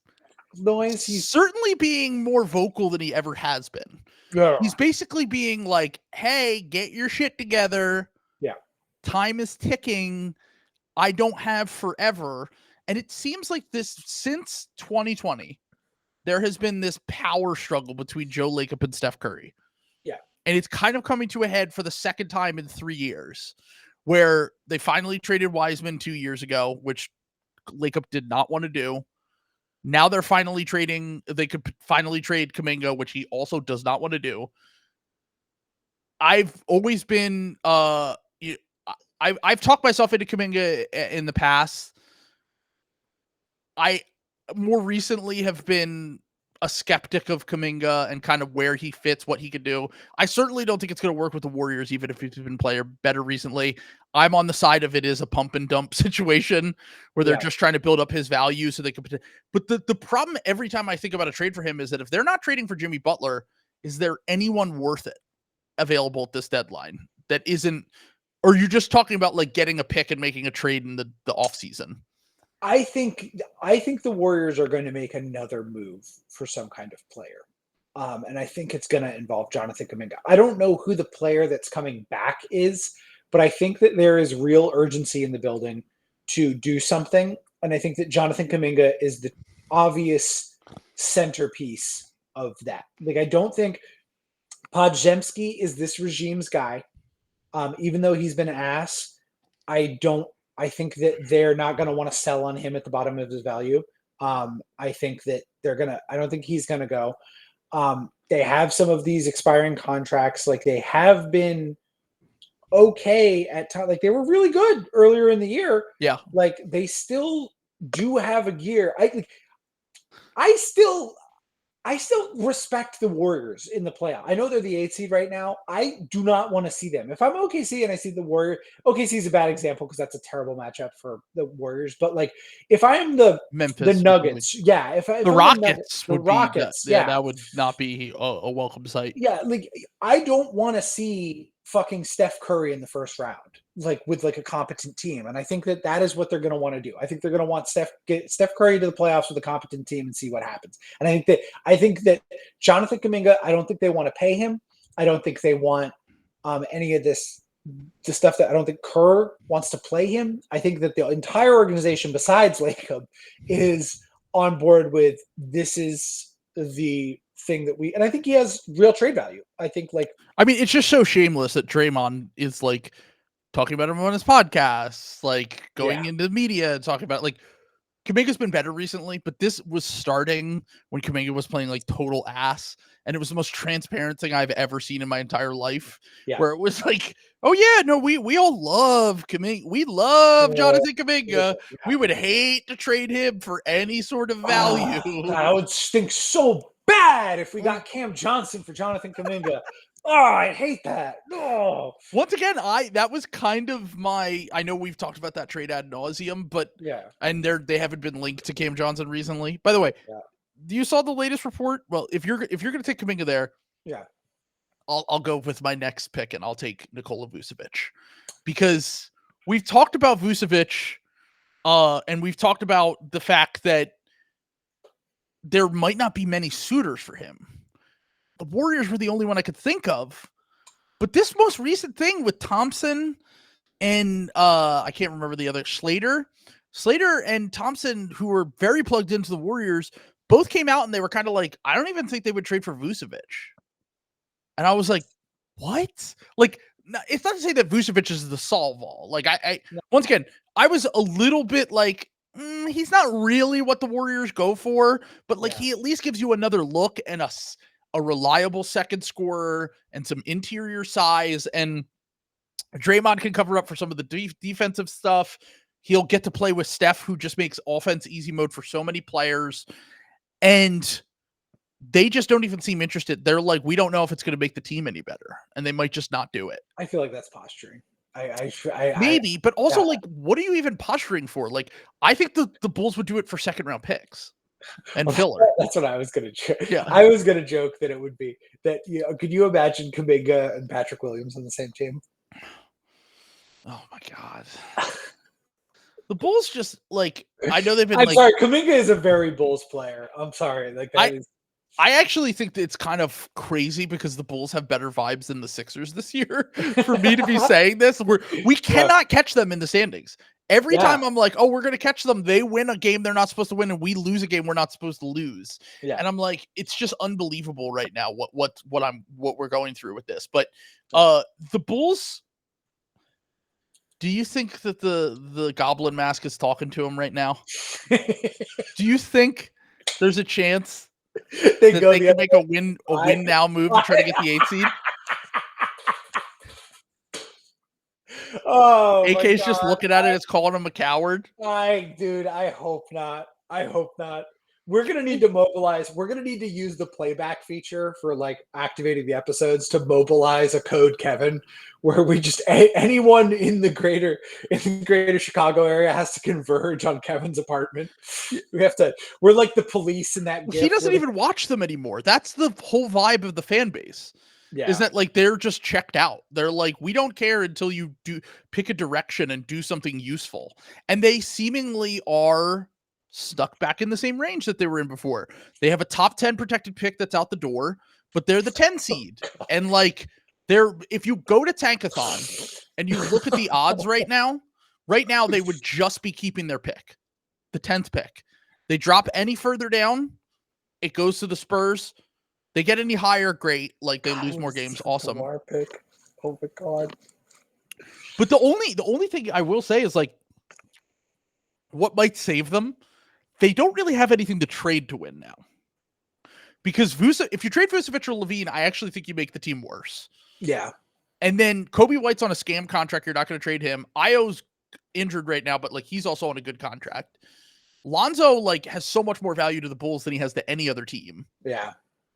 noise. He's certainly being more vocal than he ever has been. Yeah. He's basically being like, hey, get your shit together. Yeah. Time is ticking. I don't have forever. And it seems like this since 2020, there has been this power struggle between Joe Lacob and Steph Curry. Yeah. And it's kind of coming to a head for the second time in 3 years, where they finally traded Wiseman 2 years ago, which Lacob did not want to do. Now they're finally trading. They could finally trade Kuminga, which he also does not want to do. I've always been I've talked myself into Kuminga in the past. I more recently have been a skeptic of Kuminga and kind of where he fits, what he could do. I certainly don't think it's going to work with the Warriors, even if he's been playing better recently. I'm on the side of it is a pump and dump situation where they're just trying to build up his value so they could. But the problem every time I think about a trade for him is that if they're not trading for Jimmy Butler, is there anyone worth it available at this deadline that isn't, or you're just talking about like getting a pick and making a trade in the offseason? I think the Warriors are going to make another move for some kind of player. And I think it's going to involve Jonathan Kuminga. I don't know who the player that's coming back is, but I think that there is real urgency in the building to do something. And I think that Jonathan Kuminga is the obvious centerpiece of that. Like, I don't think Podziemski is this regime's guy. Even though he's been an ass, I think that they're not going to want to sell on him at the bottom of his value. I think that I don't think he's going to go. They have some of these expiring contracts. Like, they have been okay at times. Like, they were really good earlier in the year. Yeah. Like, they still do have a gear. I still respect the Warriors in the playoff. I know they're the 8th seed right now. I do not want to see them. If I'm OKC and I see the Warriors, OKC is a bad example because that's a terrible matchup for the Warriors. But like, if I'm the Memphis, the Nuggets, if the Rockets, the Rockets, that would not be a welcome sight. Yeah, like I don't want to see fucking Steph Curry in the first round, like with like a competent team. And I think that is what they're going to want to do. I think they're going to want get Steph Curry to the playoffs with a competent team and see what happens. And I think that Jonathan Kuminga, I don't think they want to pay him. I don't think they want any of the stuff that I don't think Kerr wants to play him. I think that the entire organization besides Lacob is on board with this is the thing that and I think he has real trade value. I think it's just so shameless that Draymond is like talking about him on his podcast, like going into the media and talking about like Kuminga's been better recently, but this was starting when Kuminga was playing like total ass, and it was the most transparent thing I've ever seen in my entire life. Yeah. Where it was like, oh yeah, no, we all love Kuminga. We love Jonathan Kuminga. Yeah. We would hate to trade him for any sort of value. I would stink so bad if we got Cam Johnson for Jonathan Kuminga. Oh, I hate that. Oh. Once again, that was kind of I know we've talked about that trade ad nauseum, but and they haven't been linked to Cam Johnson recently. By the way, you saw the latest report? Well, if you're gonna take Kuminga there, I'll go with my next pick and I'll take Nikola Vucevic, because we've talked about Vucevic, and we've talked about the fact that there might not be many suitors for him. The Warriors were the only one I could think of. But this most recent thing with Thompson and I can't remember the other, Slater and Thompson, who were very plugged into the Warriors, both came out and they were kind of like, I don't even think they would trade for Vucevic. And I was like, what? Like, it's not to say that Vucevic is the solve all. Like, No. once again, I was a little bit like, he's not really what the Warriors go for, but like he at least gives you another look and a reliable second scorer and some interior size. And Draymond can cover up for some of the defensive stuff. He'll get to play with Steph, who just makes offense easy mode for so many players. And they just don't even seem interested. They're like, we don't know if it's going to make the team any better, and they might just not do it. I feel like that's posturing. Maybe, but also like, what are you even posturing for? Like, I think the Bulls would do it for second round picks and filler. That's what I was going to joke. Yeah, I was going to joke that it would be that. Could you imagine Kuminga and Patrick Williams on the same team? Oh my god. The Bulls just like, I know they've been. I'm like, sorry, Kuminga is a very Bulls player. I'm sorry, like that is. I actually think that it's kind of crazy because the Bulls have better vibes than the Sixers this year. For me to be saying this, we cannot catch them in the standings. Every time I'm like, oh, we're going to catch them, they win a game they're not supposed to win, and we lose a game we're not supposed to lose. Yeah. And I'm like, it's just unbelievable right now what we're going through with this. But the Bulls, do you think that the Goblin Mask is talking to him right now? Do you think there's a chance they can make a win now move to try to get the 8th seed? Oh, AK's just looking at it as calling him a coward. I hope not. I hope not. We're going to need to mobilize. We're going to need to use the playback feature for like activating the episodes to mobilize a code Kevin, where we just anyone in the greater Chicago area has to converge on Kevin's apartment. We're like the police in that. He doesn't even watch them anymore. That's the whole vibe of the fan base. Yeah. Is that like they're just checked out? They're like, we don't care until you do pick a direction and do something useful. And they seemingly are stuck back in the same range that they were in before. They have a top 10 protected pick that's out the door, but they're the 10 seed. And like if you go to Tankathon and you look at the odds right now they would just be keeping their pick, the 10th pick. They drop any further down, it goes to the Spurs. They get any higher, great. Like they lose more games, awesome. Pick. Oh my god. But the only thing I will say is like what might save them, they don't really have anything to trade to win now. Because if you trade Vucevic or Levine, I actually think you make the team worse. Yeah. And then Kobe White's on a scam contract. You're not going to trade him. Io's injured right now, but like he's also on a good contract. Lonzo like has so much more value to the Bulls than he has to any other team. Yeah.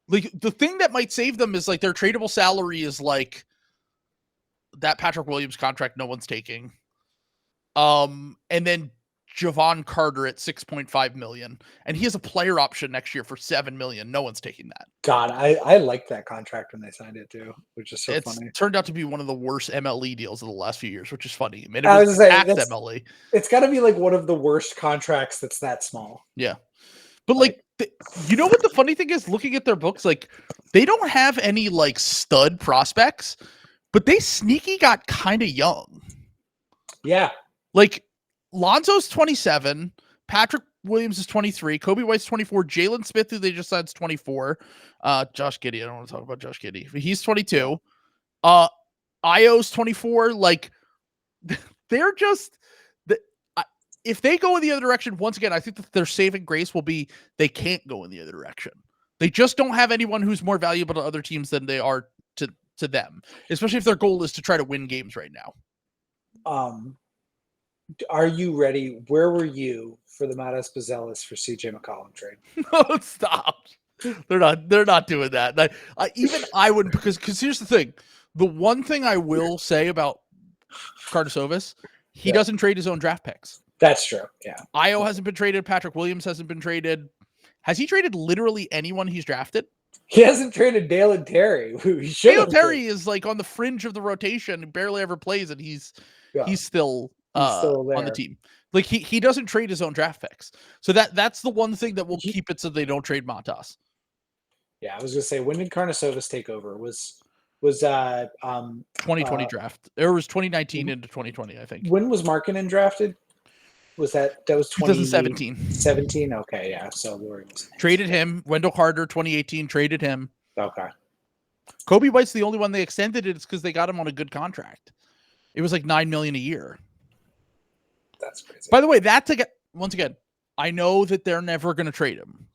Like the thing that might save them is like their tradable salary is like that Patrick Williams contract no one's taking. And then Javon Carter at $6.5 million. And he has a player option next year for $7 million. No one's taking that. God, I liked that contract when they signed it too, which is so funny. It turned out to be one of the worst MLE deals of the last few years, which is funny. I mean, I was saying, MLE. It's got to be like one of the worst contracts that's that small. Yeah. But like you know what the funny thing is, looking at their books, like they don't have any like stud prospects, but they sneaky got kind of young. Yeah. Like Lonzo's 27, Patrick Williams is 23, Kobe White's 24, Jalen Smith, who they just signed, is 24. Josh Giddey, I don't want to talk about Josh Giddey, but he's 22. Io's 24. Like they're just if they go in the other direction, once again, I think that their saving grace will be they can't go in the other direction. They just don't have anyone who's more valuable to other teams than they are to them, especially if their goal is to try to win games right now. Are you ready? Where were you for the Matas Bazelis for CJ McCollum trade? No, stop. They're not doing that. Even I wouldn't, because here's the thing. The one thing I will say about Kardasovis, he doesn't trade his own draft picks. That's true. Yeah. Io hasn't been traded. Patrick Williams hasn't been traded. Has he traded literally anyone he's drafted? He hasn't traded Dalen Terry. Dalen Terry is like on the fringe of the rotation, barely ever plays, and he's still on the team. Like he doesn't trade his own draft picks. So that's the one thing that will keep it so they don't trade Matas. Yeah, I was gonna say, when did Kardasovis take over? Was 2020 draft. It was 2019 into 2020, I think. When was Markkanen drafted? That was 2017. 17? Okay, yeah. So Lori was traded him. Wendell Carter, 2018, traded him. Okay. Kobe White's the only one they extended it. It's because they got him on a good contract. It was like $9 million a year. That's crazy. By the way, once again, I know that they're never going to trade him.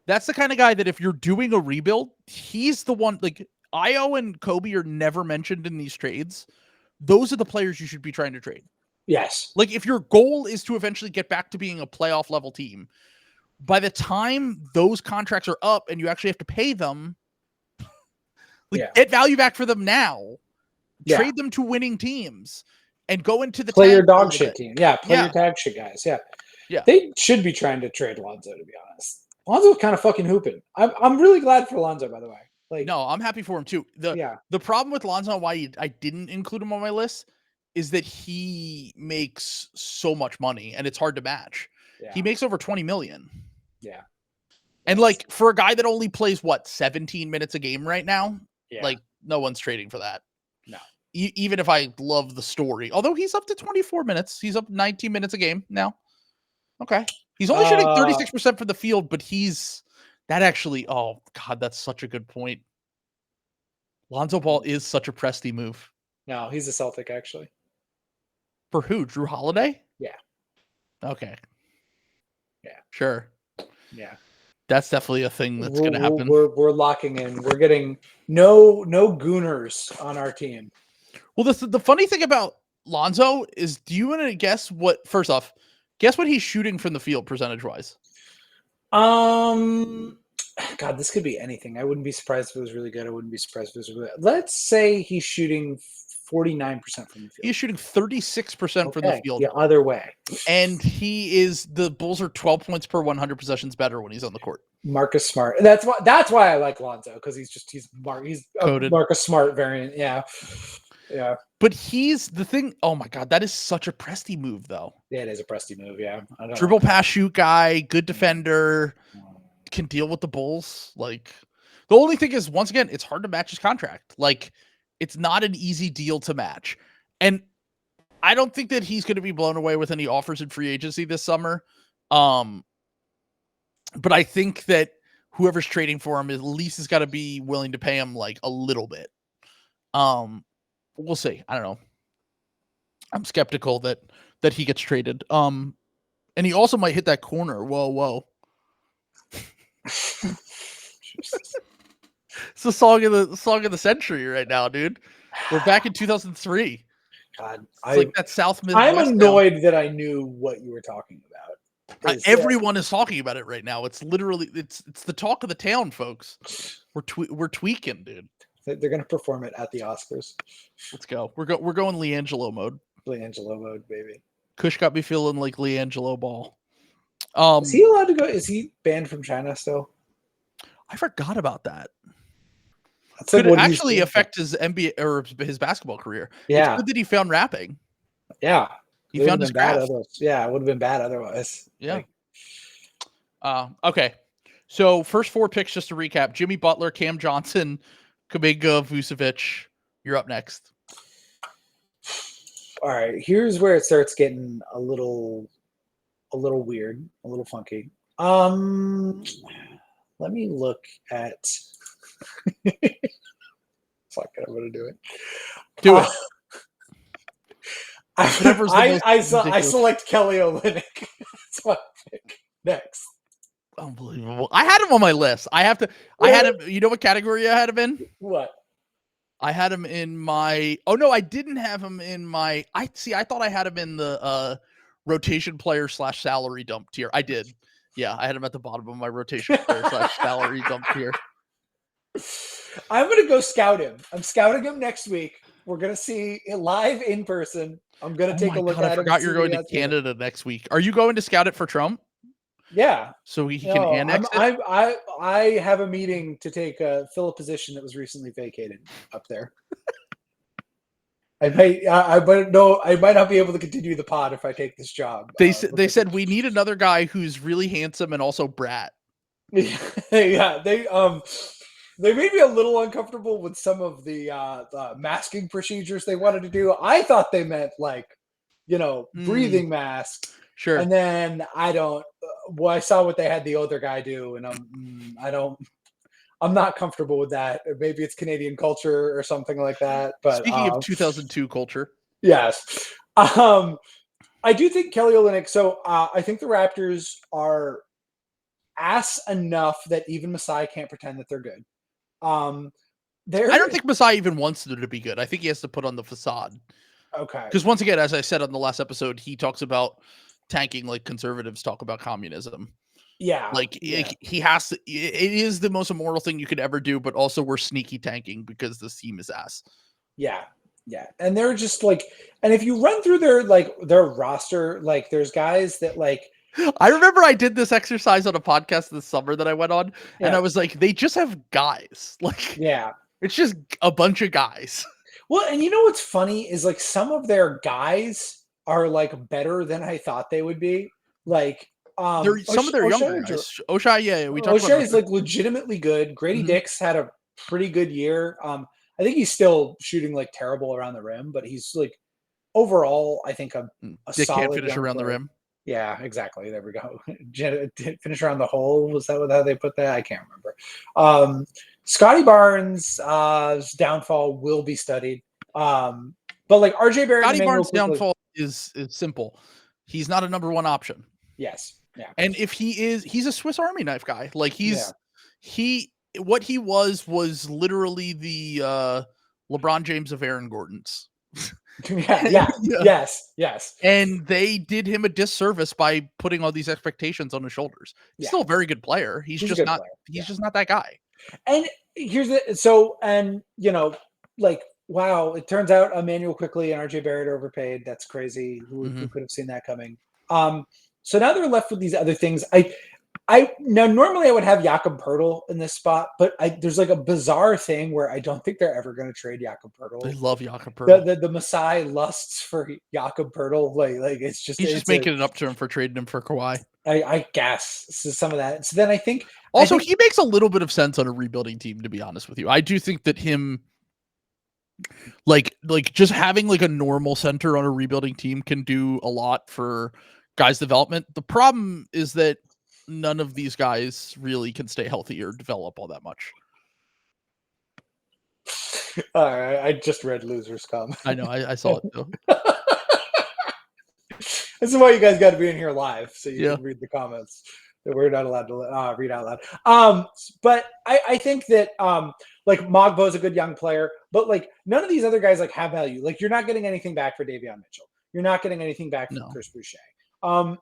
That's the kind of guy that if you're doing a rebuild, he's the one. Like Io and Kobe are never mentioned in these trades. Those are the players you should be trying to trade. Yes. Like if your goal is to eventually get back to being a playoff level team, by the time those contracts are up and you actually have to pay them, get value back for them now. Yeah. Trade them to winning teams and go into the play your dog shit team. Yeah, play your tag shit guys. Yeah. Yeah. They should be trying to trade Lonzo, to be honest. Lonzo's kind of fucking hooping. I'm really glad for Lonzo, by the way. Like, no, I'm happy for him too. The problem with Lonzo, why I didn't include him on my list, is that he makes so much money and it's hard to match. Yeah. He makes over 20 million. Yeah. And like for a guy that only plays 17 minutes a game right now, like no one's trading for that. No. Even if I love the story, although he's up to 24 minutes, he's up 19 minutes a game now. Okay. He's only shooting 36% from the field, but that actually, oh God, that's such a good point. Lonzo Ball is such a Presti move. No, he's a Celtic, actually. For who? Drew Holiday? Yeah. Okay. Yeah. Sure. Yeah. That's definitely a thing that's going to happen. We're locking in. We're getting no gooners on our team. Well, the funny thing about Lonzo is, do you want to guess what? First off, guess what he's shooting from the field percentage-wise. God, this could be anything. I wouldn't be surprised if it was really good. I wouldn't be surprised if it was really good. Let's say he's shooting 49% from the field. He's shooting 36% from the field. The other way. And the Bulls are 12 points per 100 possessions better when he's on the court. Marcus Smart. That's why I like Lonzo, because he's a Marcus Smart variant. Yeah. Yeah. But he's the thing. Oh my God, that is such a Presti move, though. Yeah, it is a Presti move. Yeah. Dribble pass shoot guy, good defender, can deal with the Bulls. Like, the only thing is, once again, it's hard to match his contract. Like, it's not an easy deal to match. And I don't think that he's going to be blown away with any offers in free agency this summer. But I think that whoever's trading for him at least has got to be willing to pay him like a little bit. We'll see. I don't know. I'm skeptical that he gets traded. And he also might hit that corner. Whoa. It's the song of the century right now, dude. We're back in 2003. God, like that South Midwest. I'm annoyed that I knew what you were talking about. Everyone is talking about it right now. It's literally it's the talk of the town, folks. We're tweaking, dude. They're gonna perform it at the Oscars. Let's go. We're going LiAngelo mode. LiAngelo mode, baby. Kush got me feeling like LiAngelo Ball. Is he allowed to go? Is he banned from China still? I forgot about that. That's could it actually affect his NBA or his basketball career? Yeah. It's good that he found rapping. Yeah. He found his craft. Yeah, it would have been bad otherwise. Yeah. Okay. So first 4 picks, just to recap: Jimmy Butler, Cam Johnson, Kuminga, Vucevic. You're up next. All right. Here's where it starts getting a little weird, a little funky. Let me look at. Fuck it, I'm gonna do it. Do it. I select Kelly Olynyk. That's my pick. Next. Unbelievable. I had him on my list. I had him. You know what category I had him in? What? I had him in my. Oh no, I didn't have him in my. I thought I had him in the rotation player / salary dump tier. I did. Yeah, I had him at the bottom of my rotation player / salary dump tier. I'm gonna go scout him. I'm scouting him next week. We're gonna see it live in person. I'm gonna take a look at it. I forgot you're going to Canada next week. Are you going to scout it for Trump? Yeah. So he can annex it? I have a meeting to fill a position that was recently vacated up there. I might not be able to continue the pod if I take this job. They said we need another guy who's really handsome and also brat. Yeah, they made me a little uncomfortable with some of the masking procedures they wanted to do. I thought they meant breathing mask. Sure. And then I saw what they had the other guy do, and I'm not comfortable with that. Maybe it's Canadian culture or something like that. But Speaking of 2002 culture, yes, I do think Kelly Olynyk. So I think the Raptors are ass enough that even Masai can't pretend that they're good. They're I don't think Masai even wants them to be good. I think he has to put on the facade. okay. Because once again, as I said on the last episode, he talks about tanking like conservatives talk about communism. Yeah, Like yeah. he has to. It is the most immoral thing you could ever do, but also we're sneaky tanking because this team is ass. Yeah, yeah, and they're just like, and if you run through their roster, like there's guys that like. I remember I did this exercise on a podcast this summer that I went on, and I Yeah, was like, they just have guys. Like, yeah. it's just a bunch of guys. Well, and you know what's funny is like some of their guys are like better than I thought they would be. Like, Some of their younger O'Shea, guys. Oshai, yeah, we talked about O'Shea is like legitimately good. Grady Mhm. Dix had a pretty good year. I think he's still shooting like terrible around the rim, but he's like overall, I think a Dick can't solid finish young around the player. rim. Yeah, exactly. There we go. Finish around the hole. Was that how they put that? I can't remember. Scotty Barnes' downfall will be studied. But like RJ Barrett Scotty and Emmanuel Barnes' quickly. downfall is simple. He's not a number one option. Yes. Yeah. And if he is, he's a Swiss Army knife guy. Like Yeah. what he was literally the LeBron James of Aaron Gordon's. Yeah. Yes. And they did him a disservice by putting all these expectations on his shoulders. He's still a very good player. He's a just good not. player. He's just not that guy. And here's and like wow, it turns out Emmanuel Quickly and RJ Barrett are overpaid. That's crazy. Who could have seen that coming? So now they're left with these other things. Now normally I would have Jakob Pertl in this spot, but there's like a bizarre thing where I don't think they're ever going to trade Jakob Pertl. They love Jakob Pertl. The Masai lusts for Jakob Pertl. Like it's just he's just making it up to him for trading him for Kawhi. I guess so some of that. So then I think he makes a little bit of sense on a rebuilding team, to be honest with you. I do think that him like just having like a normal center on a rebuilding team can do a lot for guys' development. The problem is that none of these guys really can stay healthy or develop all that much. All right, I just read Losers Come. I know, I saw it too. This is why you guys got to be in here live so you can read the comments that we're not allowed to read out loud. But I think that like Mogbo is a good young player, but like none of these other guys like have value. Like you're not getting anything back for Davion Mitchell. You're not getting anything back from Chris Boucher.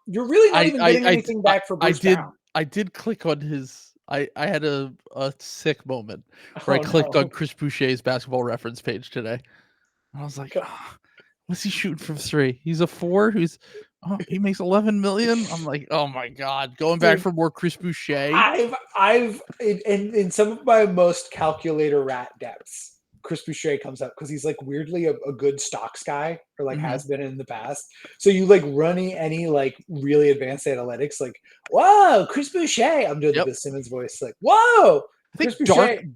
You're really not even getting anything back for Bruce Brown. I did click on his. I had a sick moment where I clicked on Chris Boucher's Basketball Reference page today. I was like, what's he shooting from three? He's a 4 who's he makes 11 million. I'm like, oh my god, going back for more Chris Boucher. I've in some of my most calculator rat depths, Chris Boucher comes up because he's like weirdly a good stocks guy, or like has been in the past. So you like running any like really advanced analytics, like, whoa, Chris Boucher. I'm doing the Bill Simmons voice, like, whoa. I think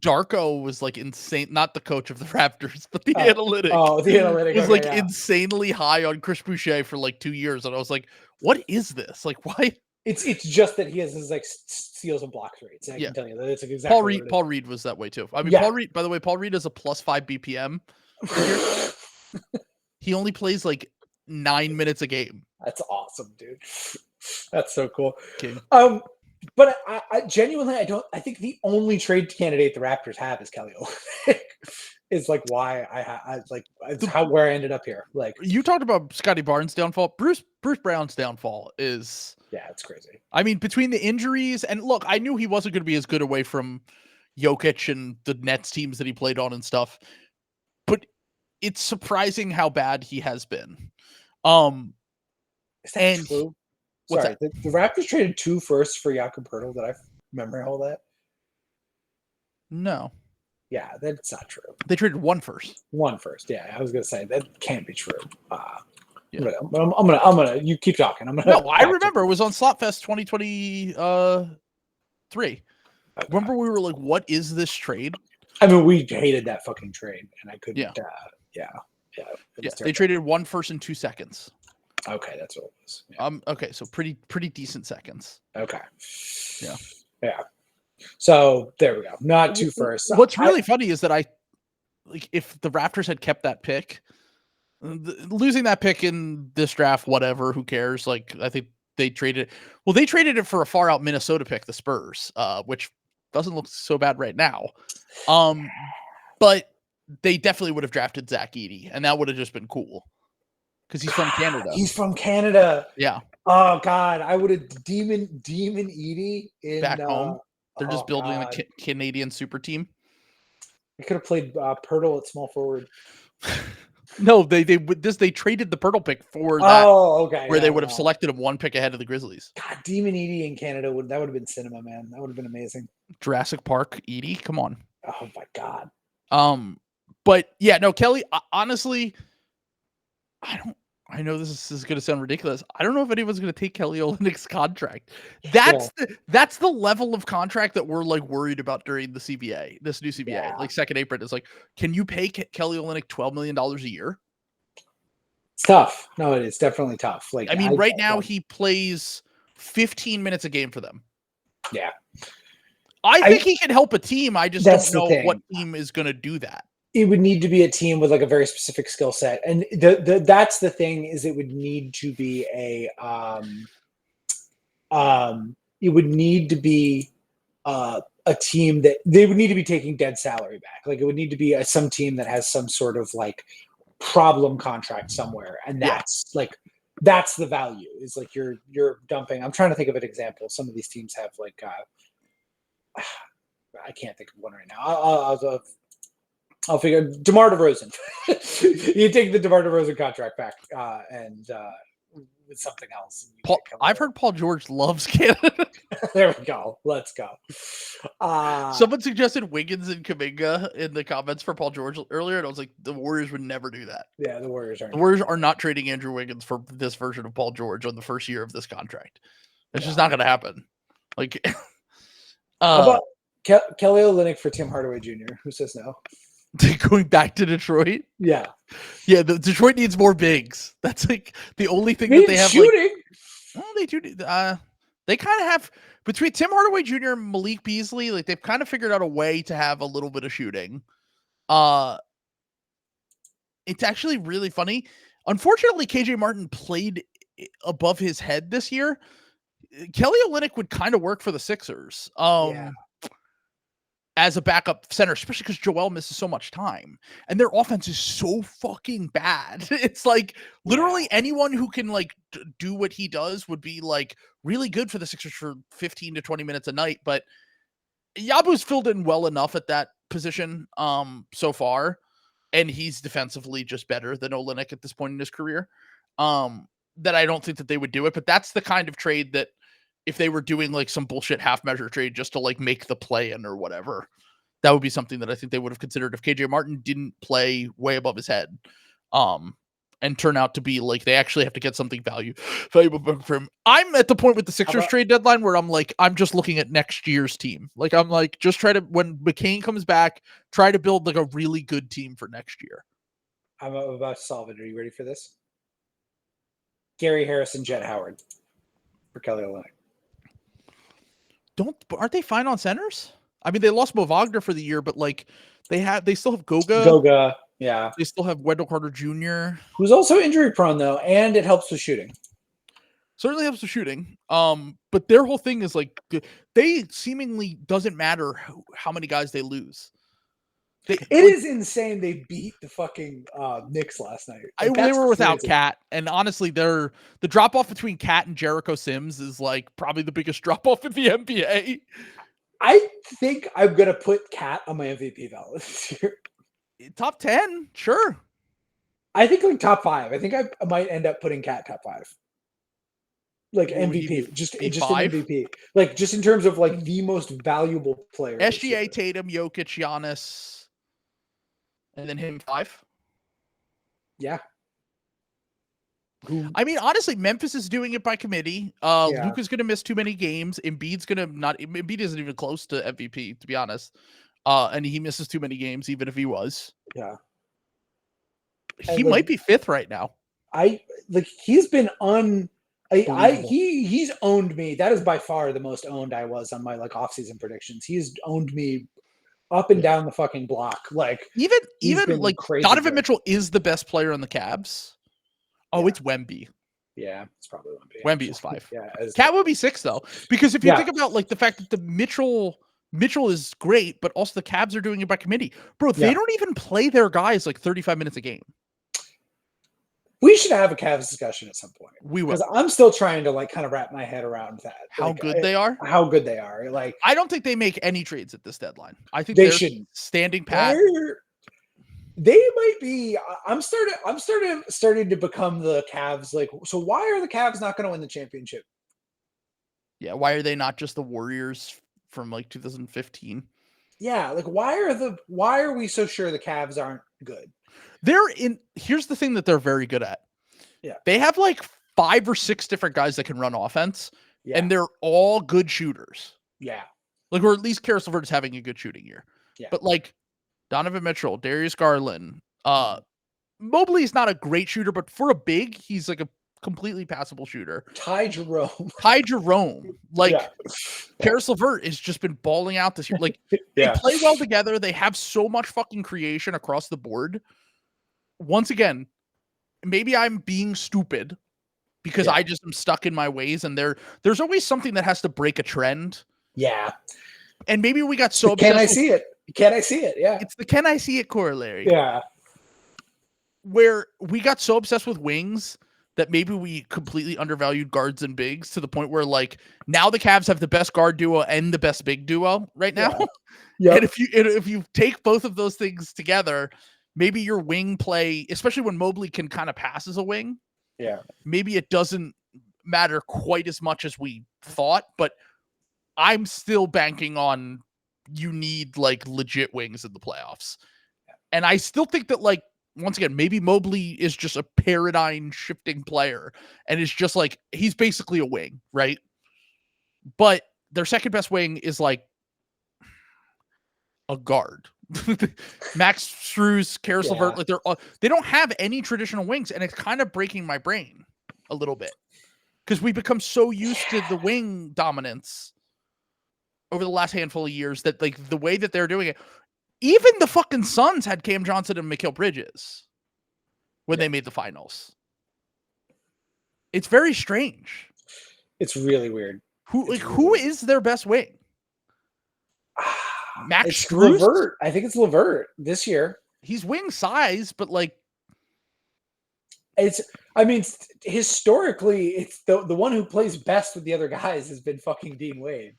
Darko was like insane, not the coach of the Raptors, but the analytic. Oh, the analytic was like insanely high on Chris Boucher for like 2 years, and I was like, "What is this? Like, why?" It's just that he has his like steals and blocks rates. I can tell you that it's like exactly. Paul Reed was that way too. I mean, Paul Reed. By the way, Paul Reed is a +5 BPM. He only plays like 9 minutes a game. That's awesome, dude. That's so cool. Okay. But I genuinely, I think the only trade candidate the Raptors have is Kelly Olynyk. Is like why where I ended up here. Like you talked about Scotty Barnes' downfall. Bruce Brown's downfall is it's crazy. I mean, between the injuries and look, I knew he wasn't going to be as good away from Jokic and the Nets teams that he played on and stuff, but it's surprising how bad he has been. Is that true? Sorry, the Raptors traded 2 firsts for Jakob Pertl. Did I remember all that? No. Yeah, that's not true. They traded 1 first. 1 first. Yeah, I was gonna say that can't be true. But I'm gonna. You keep talking. I remember it was on Slopfest 2023. Okay. Remember we were like, "What is this trade?" I mean, we hated that fucking trade, and I couldn't. Yeah. They traded 1 first and 2 seconds. Okay, that's what it was. Yeah. Okay, so pretty decent seconds. Okay. Yeah. So there we go. Not two firsts. What's really funny is that if the Raptors had kept that pick, losing that pick in this draft, whatever, who cares? Like, I think they traded it for a far out Minnesota pick, the Spurs, which doesn't look so bad right now. But they definitely would have drafted Zach Edey, and that would have just been cool because he's from Canada. He's from Canada. Yeah. Oh God, I would have Demon Edey in back home. They're just building a Canadian super team. They could have played Pirtle at small forward. No, they traded the Pirtle pick for that. Oh, okay. Where they would have selected him one pick ahead of the Grizzlies. God, Demon Edey in Canada would have been cinema, man. That would have been amazing. Jurassic Park Edey, come on. Oh my God. But yeah, no, Kelly. Honestly, I know this is going to sound ridiculous. I don't know if anyone's going to take Kelly Olynyk's contract. That's the level of contract that we're like worried about during the CBA, this new CBA. Yeah. Like second apron is like, can you pay Kelly Olynyk $12 million a year? It's tough. No, it is definitely tough. Like, I mean, right now he plays 15 minutes a game for them. Yeah. I think he can help a team. I just don't know what team is going to do that. It would need to be a team with like a very specific skill set. And that's the thing, is it would need to be it would need to be a team that they would need to be taking dead salary back. Like it would need to be some team that has some sort of like problem contract somewhere. And that's that's the value, is like you're dumping. I'm trying to think of an example. Some of these teams have like, I can't think of one right now. I'll figure DeMar DeRozan. You take the DeMar DeRozan contract back and with something else. I've heard Paul George loves Canada. There we go. Let's go. Someone suggested Wiggins and Kuminga in the comments for Paul George earlier, and I was like, the Warriors would never do that. Yeah, the Warriors are not trading Andrew Wiggins for this version of Paul George on the first year of this contract. It's just not going to happen. Like, how about Kelly Olynyk for Tim Hardaway Jr.? Who says no? Going back to Detroit? Yeah. The Detroit needs more bigs. That's like the only thing that they have. Shooting. Like, well, they do. They kind of have, between Tim Hardaway Jr. and Malik Beasley, like they've kind of figured out a way to have a little bit of shooting. It's actually really funny. Unfortunately, KJ Martin played above his head this year. Kelly Olynyk would kind of work for the Sixers. As a backup center, especially because Joel misses so much time and their offense is so fucking bad. It's like literally anyone who can like do what he does would be like really good for the Sixers for 15 to 20 minutes a night. But Yabu's filled in well enough at that position so far. And he's defensively just better than Olynyk at this point in his career. That I don't think that they would do it, but that's the kind of trade that, if they were doing like some bullshit half measure trade just to like make the play in or whatever, that would be something that I think they would have considered if KJ Martin didn't play way above his head. And turn out to be like, they actually have to get something valuable for him. I'm at the point with the Sixers trade deadline where I'm like, I'm just looking at next year's team. Like, I'm like, just try to, when McCain comes back, try to build like a really good team for next year. I'm about to solve it. Are you ready for this? Gary Harris and Jet Howard for Kelly Olynyk. Aren't they fine on centers? I mean, they lost Mo Wagner for the year, but like they still have Goga. Goga, yeah. They still have Wendell Carter Jr., who's also injury prone though, and it helps with shooting. Certainly helps with shooting. But their whole thing is like they seemingly doesn't matter how many guys they lose. It is insane. They beat the fucking Knicks last night. Like, they were without Cat, and honestly, the drop off between Cat and Jericho Sims is like probably the biggest drop off in the NBA. I think I'm gonna put Cat on my MVP ballot this year. Top 10, sure. I think like top 5. I think I might end up putting Cat top 5. Like MVP, just an MVP. Like just in terms of like the most valuable player. SGA, Tatum, Jokic, Giannis. And then him 5. Yeah. I mean, honestly, Memphis is doing it by committee. Luka's going to miss too many games. Embiid's going to not. Embiid isn't even close to MVP, to be honest. And he misses too many games, even if he was. Yeah. He might be 5th right now. He's been He's owned me. That is by far the most owned I was on my like off-season predictions. He's owned me up and down the fucking block. Like even like crazy Donovan good. Mitchell is the best player on the Cavs. Oh, it's Wemby. Yeah, it's probably Wemby. Wemby is 5. Yeah, Cat would be 6 though, because if you think about like the fact that the Mitchell is great, but also the Cavs are doing it by committee, bro. They don't even play their guys like 35 minutes a game. We should have a Cavs discussion at some point. We will. Because I'm still trying to like kind of wrap my head around that. How good they are. How good they are. Like I don't think they make any trades at this deadline. I think they shouldn't. Standing pat. They might be. I'm starting to become the Cavs. Like, so why are the Cavs not going to win the championship? Yeah, why are they not just the Warriors from like 2015? Yeah, like why are we so sure the Cavs aren't good? Here's the thing that they're very good at. Yeah. They have like 5 or 6 different guys that can run offense, and they're all good shooters. Yeah. Like, or at least Karis LeVert is having a good shooting year. Yeah. But like Donovan Mitchell, Darius Garland, Mobley is not a great shooter, but for a big, he's like a completely passable shooter. Ty Jerome. Like Karis LeVert has just been balling out this year. Like they play well together. They have so much fucking creation across the board. Once again, maybe I'm being stupid because I just am stuck in my ways, and there's always something that has to break a trend. Yeah. And maybe we got so Can I see it? Can I see it? Yeah. It's the can I see it corollary. Yeah. Where we got so obsessed with wings that maybe we completely undervalued guards and bigs to the point where like now the Cavs have the best guard duo and the best big duo right now. Yeah. And if you take both of those things together, maybe your wing play, especially when Mobley can kind of pass as a wing, maybe it doesn't matter quite as much as we thought, but I'm still banking on you need like legit wings in the playoffs. And I still think that like, once again, maybe Mobley is just a paradigm shifting player and it's just like, he's basically a wing, right? But their second best wing is like a guard. Max Strus, Karis LeVert, like they don't have any traditional wings, and it's kind of breaking my brain a little bit because we become so used to the wing dominance over the last handful of years that like the way that they're doing it, even the fucking Suns had Cam Johnson and Mikal Bridges when they made the finals. It's very strange. It's really weird. Who is their best wing? Max Strus? LeVert. I think it's LeVert this year. He's wing size, but like historically, it's the one who plays best with the other guys has been fucking Dean Wade.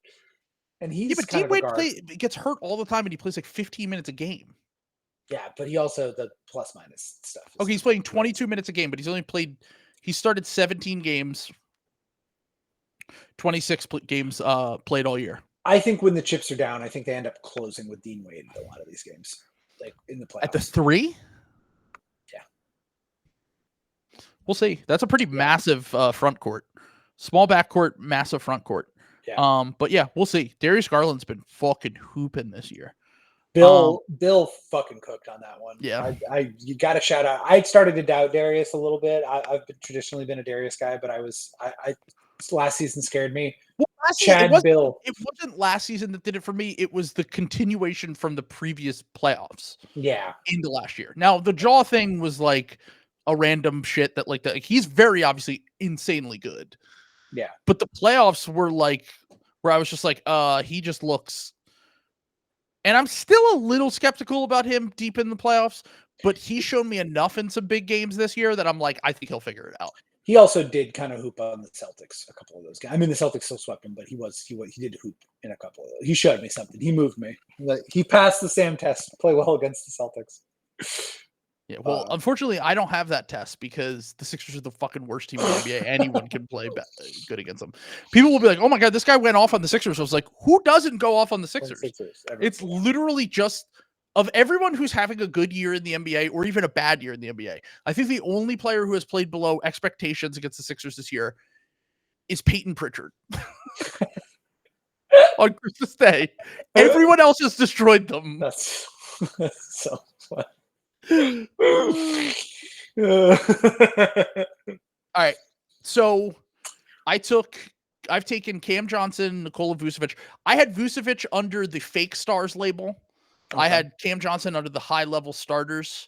And he's but Dean Wade gets hurt all the time and he plays like 15 minutes a game. Yeah, but he also the plus minus stuff. Okay, he's playing 22 minutes a game, but he started 17 games, 26 games played all year. I think when the chips are down, I think they end up closing with Dean Wade in a lot of these games, like in the playoffs. At the 3? Yeah. We'll see. That's a pretty massive front court. Small back court, massive front court. Yeah. But yeah, we'll see. Darius Garland's been fucking hooping this year. Bill fucking cooked on that one. Yeah. You got to shout out. I started to doubt Darius a little bit. I've traditionally been a Darius guy, but last season scared me. Well, it wasn't last season that did it for me. It was the continuation from the previous playoffs. Yeah. Into last year. Now the jaw thing was like a random shit that like he's very obviously insanely good. Yeah. But the playoffs were like where I was just like, he just looks. And I'm still a little skeptical about him deep in the playoffs, but he's shown me enough in some big games this year that I'm like, I think he'll figure it out. He also did kind of hoop on the Celtics, a couple of those games. I mean, the Celtics still swept him, but he did hoop in a couple of those. He showed me something. He moved me. He passed the Sam test. Play well against the Celtics. Yeah, well, unfortunately, I don't have that test because the Sixers are the fucking worst team in the NBA. Anyone can play good against them. People will be like, "Oh my god, this guy went off on the Sixers." I was like, "Who doesn't go off on the Sixers?" It's literally just of everyone who's having a good year in the NBA or even a bad year in the NBA. I think the only player who has played below expectations against the Sixers this year is Peyton Pritchard. On Christmas Day, everyone else has destroyed them. That's so fun. All right. So I've taken Cam Johnson, Nikola Vucevic. I had Vucevic under the fake stars label. I had Cam Johnson under the high level starters.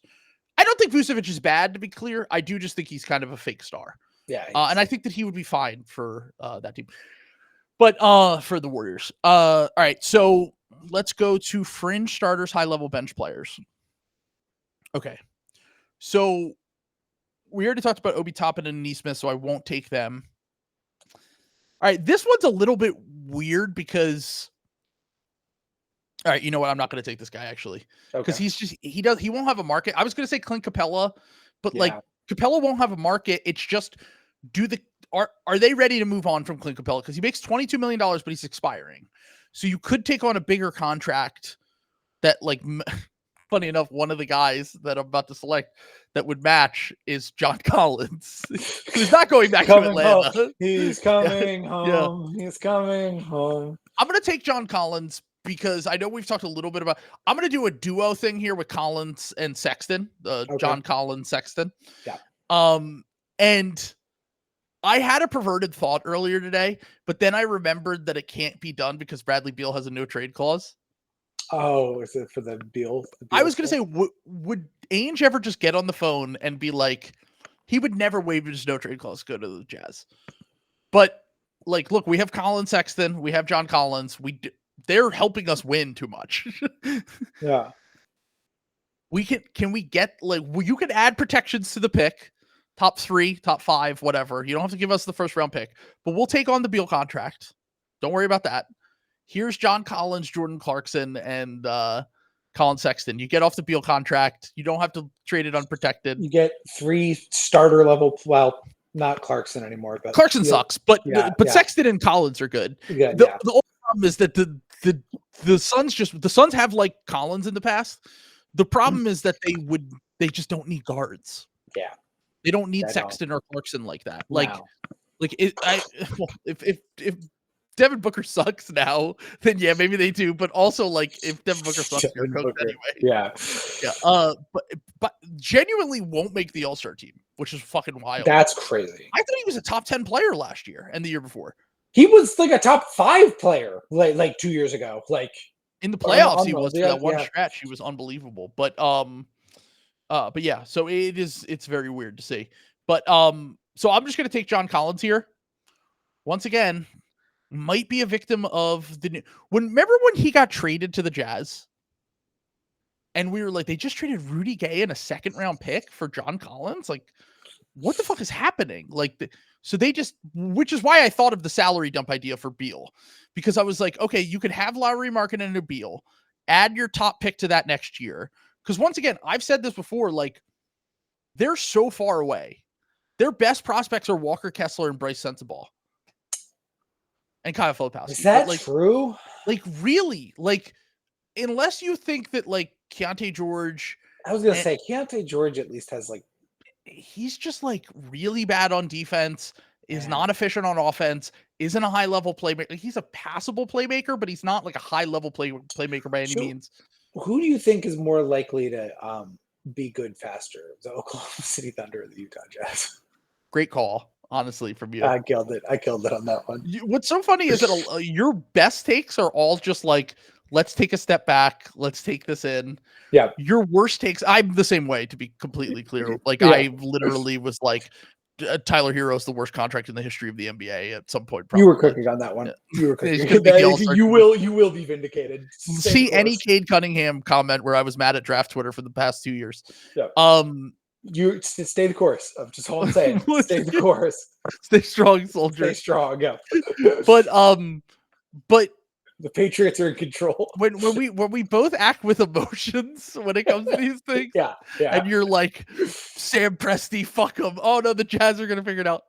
I don't think Vucevic is bad, to be clear. I do just think he's kind of a fake star. Yeah. And I think that he would be fine for that team. But for the Warriors. All right, so let's go to fringe starters, high level bench players. Okay. So we already talked about Obi Toppin and Nesmith, so I won't take them. All right, this one's a little bit weird because, all right, you know what? I'm not going to take this guy actually because he won't have a market. I was going to say Clint Capella, but like Capella won't have a market. It's just are they ready to move on from Clint Capella because he makes $22 million, but he's expiring. So you could take on a bigger contract that, like, funny enough, one of the guys that I'm about to select that would match is John Collins, who's not going back to Atlanta. Home. He's coming home. Yeah. He's coming home. I'm going to take John Collins because I know we've talked a little bit about. I'm going to do a duo thing here with Collins and Sexton, John Collins Sexton. Yeah. And I had a perverted thought earlier today, but then I remembered that it can't be done because Bradley Beal has a no trade clause. Oh, is it for the Beal? I was going to say, would Ainge ever just get on the phone and be like, he would never waive his no trade clause, go to the Jazz. But like, look, we have Colin Sexton, we have John Collins. They're helping us win too much. Yeah. Can we get you can add protections to the pick, top 3, top 5, whatever. You don't have to give us the first round pick, but we'll take on the Beal contract. Don't worry about that. Here's John Collins, Jordan Clarkson, and Colin Sexton. You get off the Beal contract. You don't have to trade it unprotected. You get 3 starter level. Well, not Clarkson anymore, but Clarkson sucks. But Sexton and Collins are good. Good, the only problem is that the Suns have like Collins in the past. The problem is that they just don't need guards. Yeah, they don't need Sexton or Clarkson like that. If Devin Booker sucks now, then yeah, maybe they do. But also, like, if Devin Booker sucks, you're coached anyway. Yeah. But genuinely won't make the All-Star team, which is fucking wild. That's crazy. I thought he was a top 10 player last year and the year before. He was like a top 5 player like 2 years ago. Like in the playoffs, he was for that one stretch. He was unbelievable. But yeah. So it's very weird to see. But so I'm just gonna take John Collins here. Once again. Might be a victim of remember when he got traded to the Jazz and we were like, they just traded Rudy Gay in a 2nd round pick for John Collins. Like, what the fuck is happening? Like, so they just, which is why I thought of the salary dump idea for Beal, because I was like, okay, you could have Lowry, Markkanen, and Beal, add your top pick to that next year. Because once again, I've said this before, like, they're so far away. Their best prospects are Walker Kessler and Bryce Sensabaugh. And Kyle Filipowski. Is that true? Like, really? Like, unless you think that, like, Keontae George... I was going to say, Keontae George at least has, like... He's just, like, really bad on defense, is not efficient on offense, isn't a high-level playmaker. Like, he's a passable playmaker, but he's not, like, a high-level playmaker by any means. Who do you think is more likely to be good faster? The Oklahoma City Thunder or the Utah Jazz? Great call. Honestly, from you. I killed it on that one. What's so funny is that your best takes are all just like, let's take a step back. Let's take this in. Yeah. Your worst takes, I'm the same way, to be completely clear. Like, I literally was like, Tyler Hero's the worst contract in the history of the NBA at some point. Probably. You were cooking on that one. Yeah. You were cooking. You will be vindicated. See any Cade Cunningham comment where I was mad at draft Twitter for the past 2 years. Yeah. You stay the course. Of just all I'm saying. Stay the course. Stay strong, soldier. Stay strong. Yeah. But the Patriots are in control. When we both act with emotions when it comes to these things. Yeah. And you're like, Sam Presti, fuck them. Oh no, the Jazz are gonna figure it out.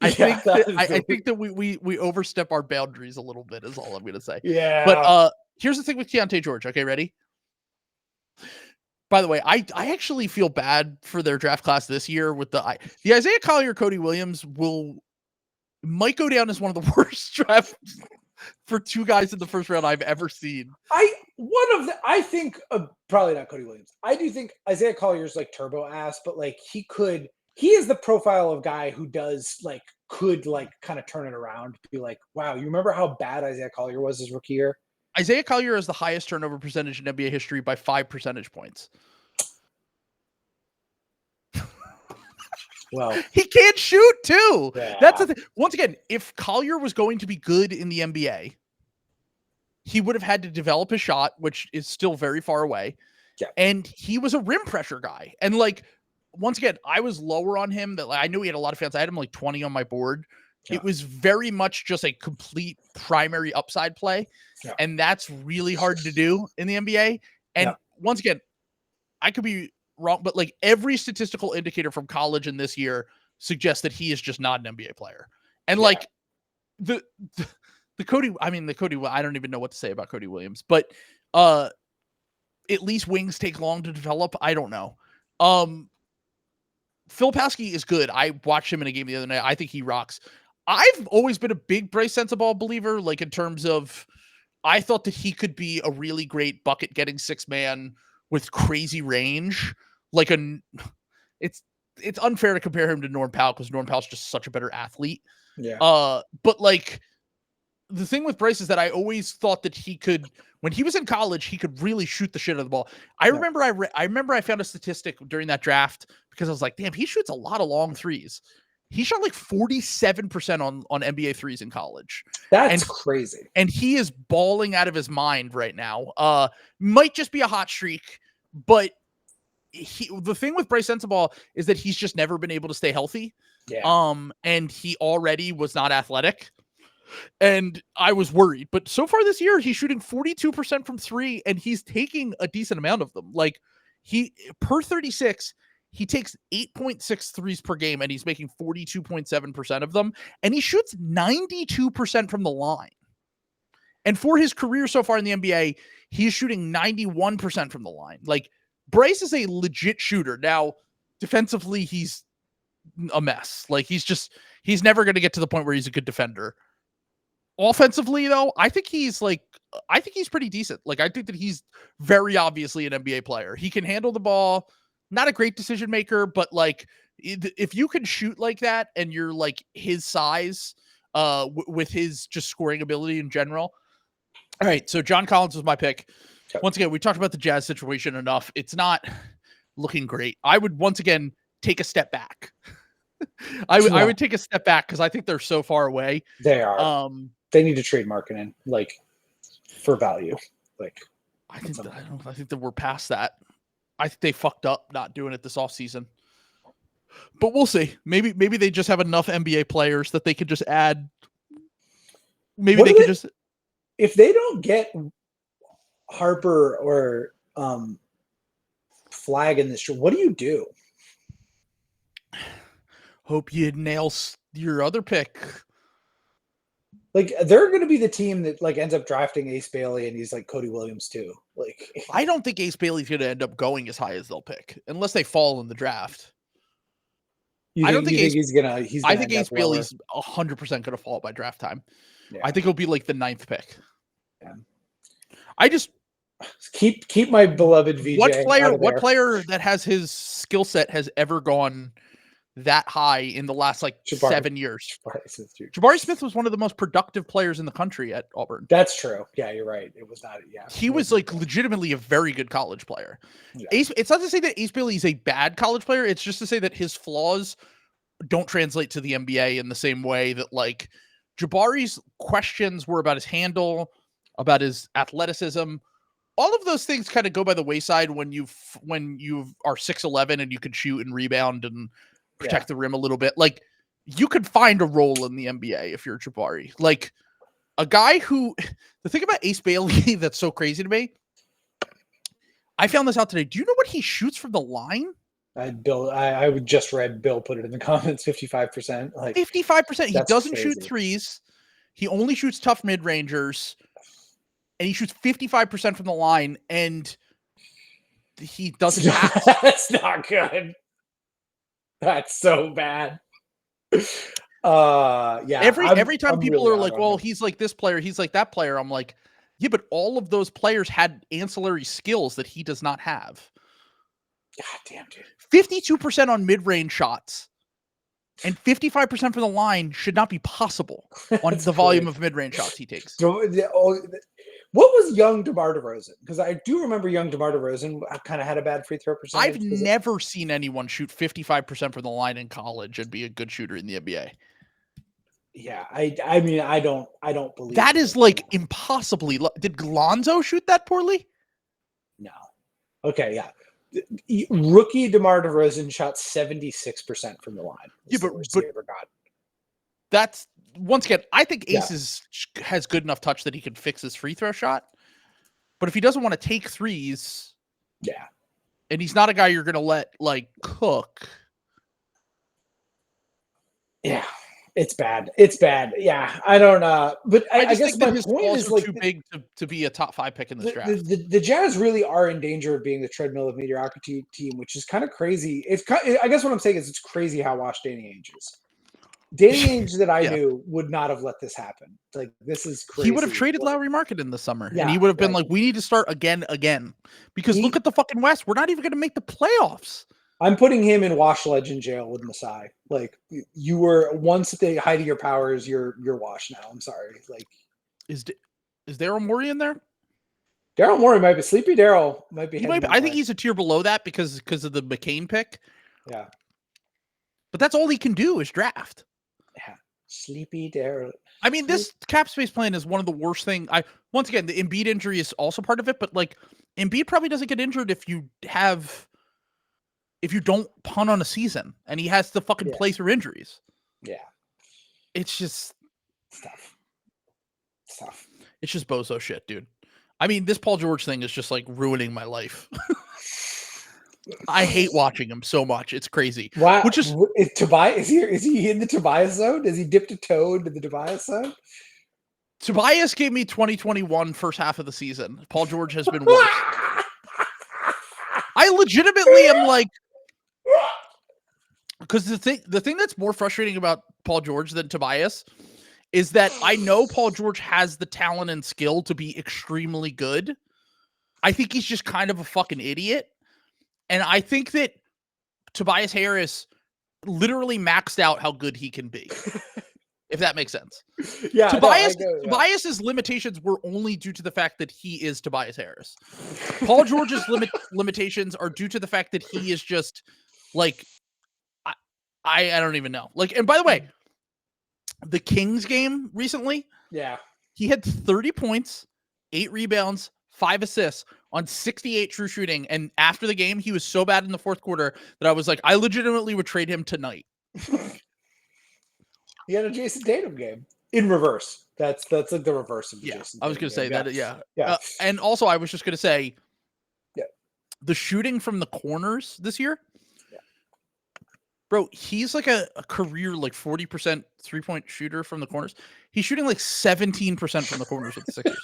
I think that we overstep our boundaries a little bit is all I'm gonna say. Yeah. But here's the thing with Keontae George. Okay, ready? By the way, I actually feel bad for their draft class this year with the Isaiah Collier, Cody Williams might go down as one of the worst drafts for 2 guys in the first round I've ever seen. I think probably not Cody Williams. I do think Isaiah Collier's like turbo ass, but like he is the profile of guy who does like could like kind of turn it around, be like, wow, you remember how bad Isaiah Collier was his rookie year? Isaiah Collier has the highest turnover percentage in NBA history by 5 percentage points. Well, he can't shoot too. Yeah. That's the thing. Once again, if Collier was going to be good in the NBA, he would have had to develop his shot, which is still very far away. Yeah. And he was a rim pressure guy. And like, once again, I was lower on him. That I knew he had a lot of fans. I had him like 20 on my board. Yeah. It was very much just a complete primary upside play. Yeah. And that's really hard to do in the NBA. And once again, I could be wrong, but like every statistical indicator from college in this year suggests that he is just not an NBA player. And like the Cody, I don't even know what to say about Cody Williams, but at least wings take long to develop. I don't know. Filipowski is good. I watched him in a game the other night. I think he rocks. I've always been a big Bryce Sensabaugh believer, like in terms of, I thought that he could be a really great bucket getting 6-man with crazy range. Like it's unfair to compare him to Norm Powell because Norm Powell's just such a better athlete. Yeah. But like the thing with Bryce is that I always thought that he could, when he was in college, he could really shoot the shit out of the ball. I remember I found a statistic during that draft because I was like, damn, he shoots a lot of long threes. He shot like 47% on NBA threes in college. That's crazy. And he is balling out of his mind right now. Might just be a hot streak, but the thing with Bryce Sensabaugh is that he's just never been able to stay healthy. Yeah. And he already was not athletic. And I was worried. But so far this year, he's shooting 42% from three, and he's taking a decent amount of them. Like he per 36, he takes 8.6 threes per game, and he's making 42.7% of them. And he shoots 92% from the line. And for his career so far in the NBA, he's shooting 91% from the line. Like Bryce is a legit shooter. Now, defensively, he's a mess. Like he's never going to get to the point where he's a good defender. Offensively, though, I think he's pretty decent. Like, I think that he's very obviously an NBA player. He can handle the ball, not a great decision maker, but like, if you can shoot like that and you're like his size, with his just scoring ability in general. All right. So John Collins was my pick. Once again, we talked about the Jazz situation enough. It's not looking great. I would once again take a step back. I would take a step back because I think they're so far away. They are. They need to trade Markkanen, like, for value. Like, I think that we're past that. I think they fucked up not doing it this offseason. But we'll see. Maybe they just have enough NBA players that they could just add. Maybe they could just. If they don't get Harper or Flag in this, what do you do? Hope you nail your other pick. Like, they're going to be the team that like ends up drafting Ace Bailey, and he's like Cody Williams too. Like, I don't think Ace Bailey's going to end up going as high as they'll pick, unless they fall in the draft. I think Ace Bailey's 100% going to fall by draft time. Yeah. I think it'll be like the 9th pick. Yeah. I just keep my beloved VJ. What player that has his skill set has ever gone that high in the last 7 years? Jabari Smith was one of the most productive players in the country at Auburn. That's true. Yeah, you're right. It was not. Yeah, he was legitimately a very good college player. Yeah. It's not to say that Ace Bailey is a bad college player. It's just to say that his flaws don't translate to the NBA in the same way that like Jabari's questions were about his handle, about his athleticism. All of those things kind of go by the wayside when you are 6'11" and you can shoot and rebound and protect the rim a little bit. Like, you could find a role in the NBA if you're Jabari. Like, a guy who, the thing about Ace Bailey that's so crazy to me, I found this out today. Do you know what he shoots from the line? I just read Bill put it in the comments, 55%. Like 55%. He doesn't shoot threes. He only shoots tough mid-rangers. And he shoots 55% from the line, and he doesn't pass. That's not good. That's so bad. Yeah. Every time people are like, well, he's like this player, he's like that player. I'm like, yeah, but all of those players had ancillary skills that he does not have. God damn, dude. 52% on mid-range shots. And 55% from the line should not be possible on That's the volume great. of mid-range shots he takes. So, what was young DeMar DeRozan? Because I do remember young DeMar DeRozan kind of had a bad free throw percentage. I've never seen anyone shoot 55% from the line in college and be a good shooter in the NBA. Yeah, I mean, I don't believe that is like impossibly. Did Lonzo shoot that poorly? No. Okay, yeah. Rookie DeMar DeRozan shot 76% from the line. Yeah, but that's once again. I think Ace has good enough touch that he can fix his free throw shot. But if he doesn't want to take threes, yeah, and he's not a guy you're going to let like cook. Yeah, it's bad. It's bad. Yeah, I don't know. But I guess my point is like too big to be a top 5 pick in this draft. The Jazz really are in danger of being the treadmill of mediocrity team, which is kind of crazy. I guess what I'm saying is it's crazy how washed Danny Ainge is. Danny Ainge that I knew would not have let this happen. Like, this is crazy. He would have traded Lowry Market in the summer. Yeah, and he would have been like, we need to start again. Because look at the fucking West. We're not even going to make the playoffs. I'm putting him in wash legend jail with Masai. Like, you were once at the height of your powers, you're washed now. I'm sorry. Like, is Daryl Morey in there? Daryl Morey might be. Sleepy Daryl might be. I think he's a tier below that because of the McCain pick. Yeah. But that's all he can do is draft. Yeah. Sleepy Daryl. I mean, this cap space plan is one of the worst things. Once again, the Embiid injury is also part of it, but like Embiid probably doesn't get injured if you don't punt on a season, and he has to fucking play through injuries. Yeah. It's just stuff. It's just bozo shit, dude. I mean, this Paul George thing is just like ruining my life. I hate watching him so much. It's crazy. Wow. Is Tobias is he in the Tobias zone? Does he dip a toe into the Tobias zone? Tobias gave me 2021 first half of the season. Paul George has been worse. I legitimately am like, because the thing that's more frustrating about Paul George than Tobias is that I know Paul George has the talent and skill to be extremely good. I think he's just kind of a fucking idiot. And I think that Tobias Harris literally maxed out how good he can be, if that makes sense. Yeah, Tobias's limitations were only due to the fact that he is Tobias Harris. Paul George's limitations are due to the fact that he is just like, I don't even know. Like, and by the way, the Kings game recently, he had 30 points, 8 rebounds, 5 assists on 68 true shooting. And after the game, he was so bad in the fourth quarter that I was like, I legitimately would trade him tonight. He had a Jason Tatum game in reverse. That's like the reverse of the Jason Tatum. I was going to say that. Yeah. Yeah. And also I was just going to say, the shooting from the corners this year, bro, he's like a career like 40% 3-point shooter from the corners. He's shooting like 17% from the corners with the Sixers.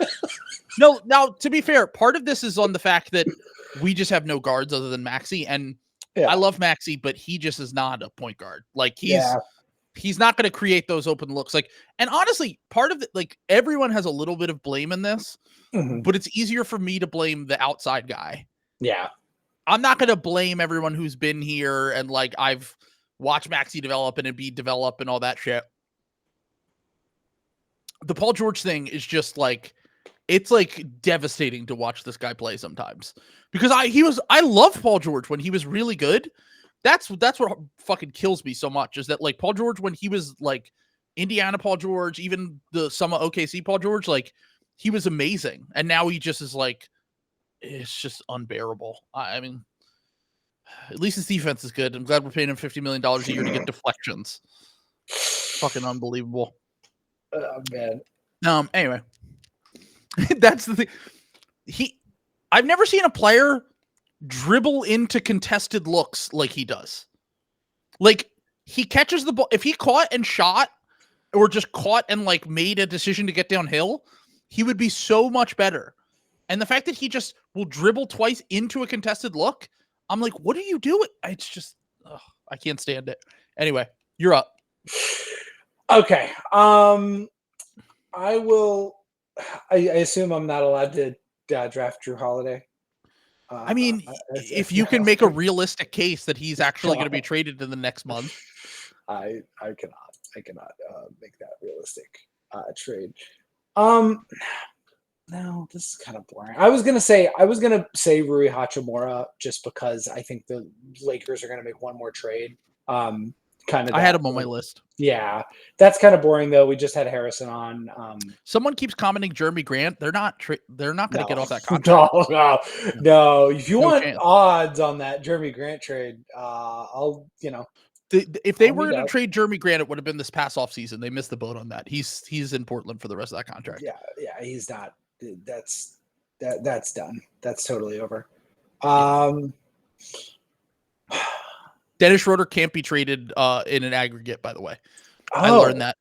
No, now to be fair, part of this is on the fact that we just have no guards other than Maxey, and I love Maxey, but he just is not a point guard. Like he's not going to create those open looks. Like, and honestly, part of it, like everyone has a little bit of blame in this, but it's easier for me to blame the outside guy. Yeah, I'm not going to blame everyone who's been here and like I've watched Maxey develop and Embiid develop and all that shit. The Paul George thing is just like, it's like devastating to watch this guy play sometimes because I love Paul George when he was really good. That's what fucking kills me so much is that like Paul George, when he was like Indiana Paul George, even the some OKC Paul George, like he was amazing. And now he just is like, it's just unbearable. I mean, at least his defense is good. I'm glad we're paying him $50 million a year to get deflections. Fucking unbelievable. Oh, man. Anyway, that's the thing. I've never seen a player dribble into contested looks like he does. Like he catches the ball. If he caught and shot or just caught and like made a decision to get downhill, he would be so much better. And the fact that he just will dribble twice into a contested look, I'm like, what are you doing? It's just, I can't stand it. Anyway, you're up. Okay. I will. I assume I'm not allowed to draft Drew Holiday. I mean, if you can make a realistic case that he's actually going to be traded in the next month. I cannot make that realistic trade. No, this is kind of boring. I was gonna say Rui Hachimura just because I think the Lakers are gonna make one more trade. Kind of. I had him on my list. Yeah, that's kind of boring though. We just had Harrison on. Someone keeps commenting Jeremy Grant. They're not going to get off that contract. No. If you want odds on that Jeremy Grant trade, I'll if they were to trade Jeremy Grant, it would have been this past offseason. They missed the boat on that. He's in Portland for the rest of that contract. Yeah, he's not. That's done. That's totally over. Dennis Schroeder can't be traded in an aggregate, by the way. I learned that.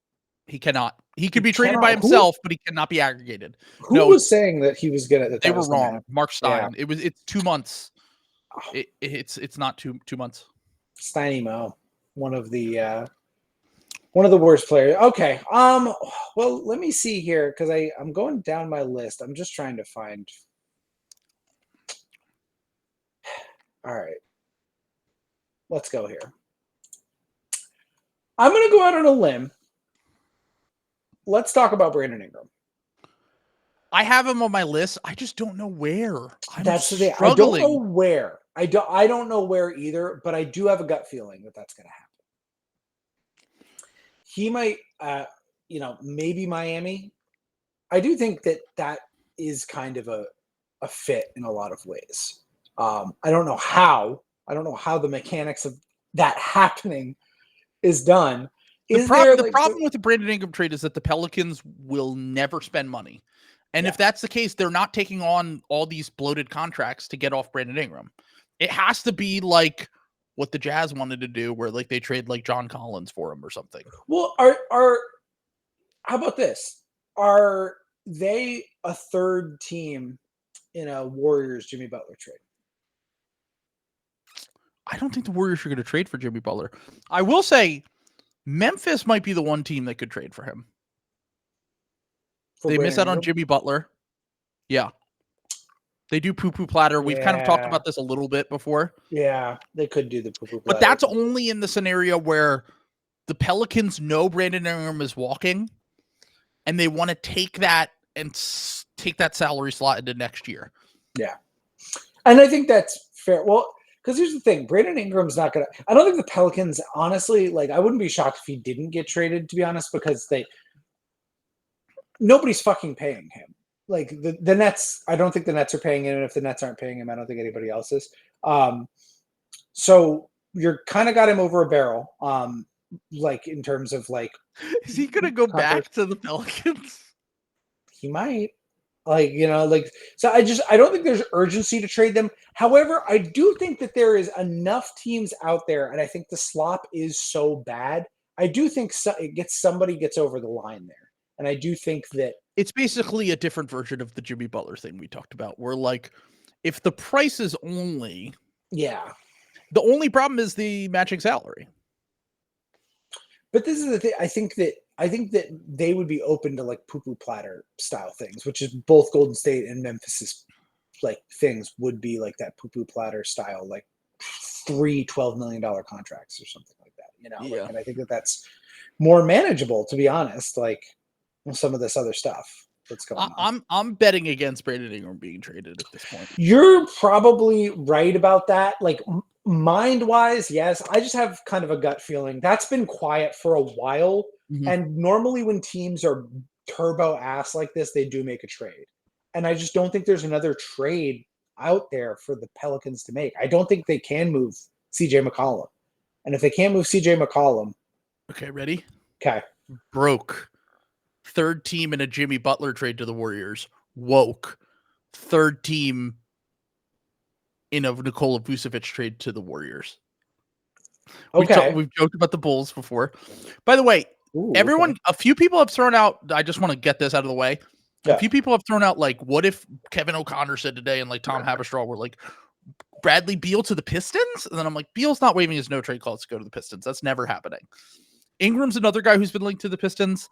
He cannot. He could be traded by himself, but he cannot be aggregated. Who was saying that he was gonna? They were wrong. Mark Stein. Yeah. It's 2 months. It's not 2 months. Steiny Mo, one of the worst players. Okay. Well, let me see here because I'm going down my list. I'm just trying to find. All right. Let's go here. I'm going to go out on a limb. Let's talk about Brandon Ingram. I have him on my list. I just don't know where. That's the thing. I don't know where. I don't know where either, but I do have a gut feeling that that's going to happen. He might, maybe Miami. I do think that is kind of a fit in a lot of ways. I don't know how. I don't know how the mechanics of that happening is done. The problem with the Brandon Ingram trade is that the Pelicans will never spend money. And if that's the case, they're not taking on all these bloated contracts to get off Brandon Ingram. It has to be like what the Jazz wanted to do, where like they trade like John Collins for him or something. Well, how about this? Are they a third team in a Warriors Jimmy Butler trade? I don't think the Warriors are going to trade for Jimmy Butler. I will say Memphis might be the one team that could trade for him. They miss out on Jimmy Butler. Yeah. They do poo-poo platter. We've kind of talked about this a little bit before. Yeah, they could do the poo-poo platter. But that's only in the scenario where the Pelicans know Brandon Ingram is walking and they want to take that salary slot into next year. Yeah. And I think that's fair. Well, because here's the thing, Brandon Ingram's not going to – I don't think the Pelicans, honestly, I wouldn't be shocked if he didn't get traded, to be honest, because nobody's fucking paying him. The Nets, I don't think the Nets are paying him, and if the Nets aren't paying him, I don't think anybody else is. So you're kind of got him over a barrel, in terms of Is he going to go back to the Pelicans? He might. So I don't think there's urgency to trade them. However, I do think that there is enough teams out there, and I think the slop is so bad. I do think somebody gets over the line there. And I do think that it's basically a different version of the Jimmy Butler thing we talked about, where if the price is only, the only problem is the matching salary. But this is the thing. I think that they would be open to poo-poo platter style things, which is both Golden State and Memphis's things would be that poo-poo platter style, 3 $12 million contracts or something like that, and I think that's more manageable, to be honest, some of this other stuff that's going on. I'm betting against Brandon Ingram being traded at this point. You're probably right about that. Mind-wise, yes. I just have kind of a gut feeling. That's been quiet for a while. Mm-hmm. And normally when teams are turbo ass like this, they do make a trade. And I just don't think there's another trade out there for the Pelicans to make. I don't think they can move CJ McCollum. And if they can't move CJ McCollum. Okay, ready? Okay. Broke. Third team in a Jimmy Butler trade to the Warriors. Woke. Third team in a Nikola Vucevic trade to the Warriors. Okay. We've joked about the Bulls before. By the way, a few people have thrown out, I just want to get this out of the way. Yeah. A few people have thrown out, what if Kevin O'Connor said today and Tom Haberstraw were Bradley Beal to the Pistons? And then I'm Beal's not waiving his no trade clause to go to the Pistons. That's never happening. Ingram's another guy who's been linked to the Pistons.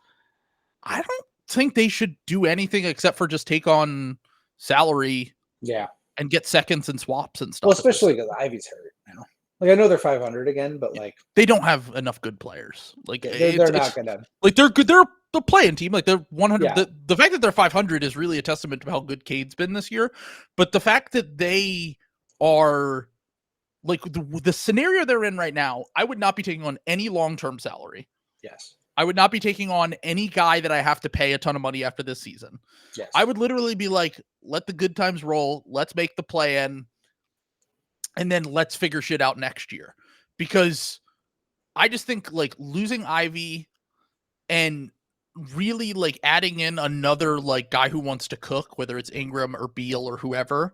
I don't think they should do anything except for just take on salary. Yeah. And get seconds and swaps and stuff. Well, especially because Ivy's hurt now. Like I know they're 500 again, but like they don't have enough good players. Like they're not gonna. Like they're good. They're the playing team. Like they're 100. Yeah. The fact that they're 500 is really a testament to how good Cade's been this year. But the fact that they are like the scenario they're in right now, I would not be taking on any long-term salary. Yes. I would not be taking on any guy that I have to pay a ton of money after this season. Yes. I would literally be like, let the good times roll. Let's make the play-in. And then let's figure shit out next year. Because I just think like losing Ivy and really like adding in another like guy who wants to cook, whether it's Ingram or Beal or whoever,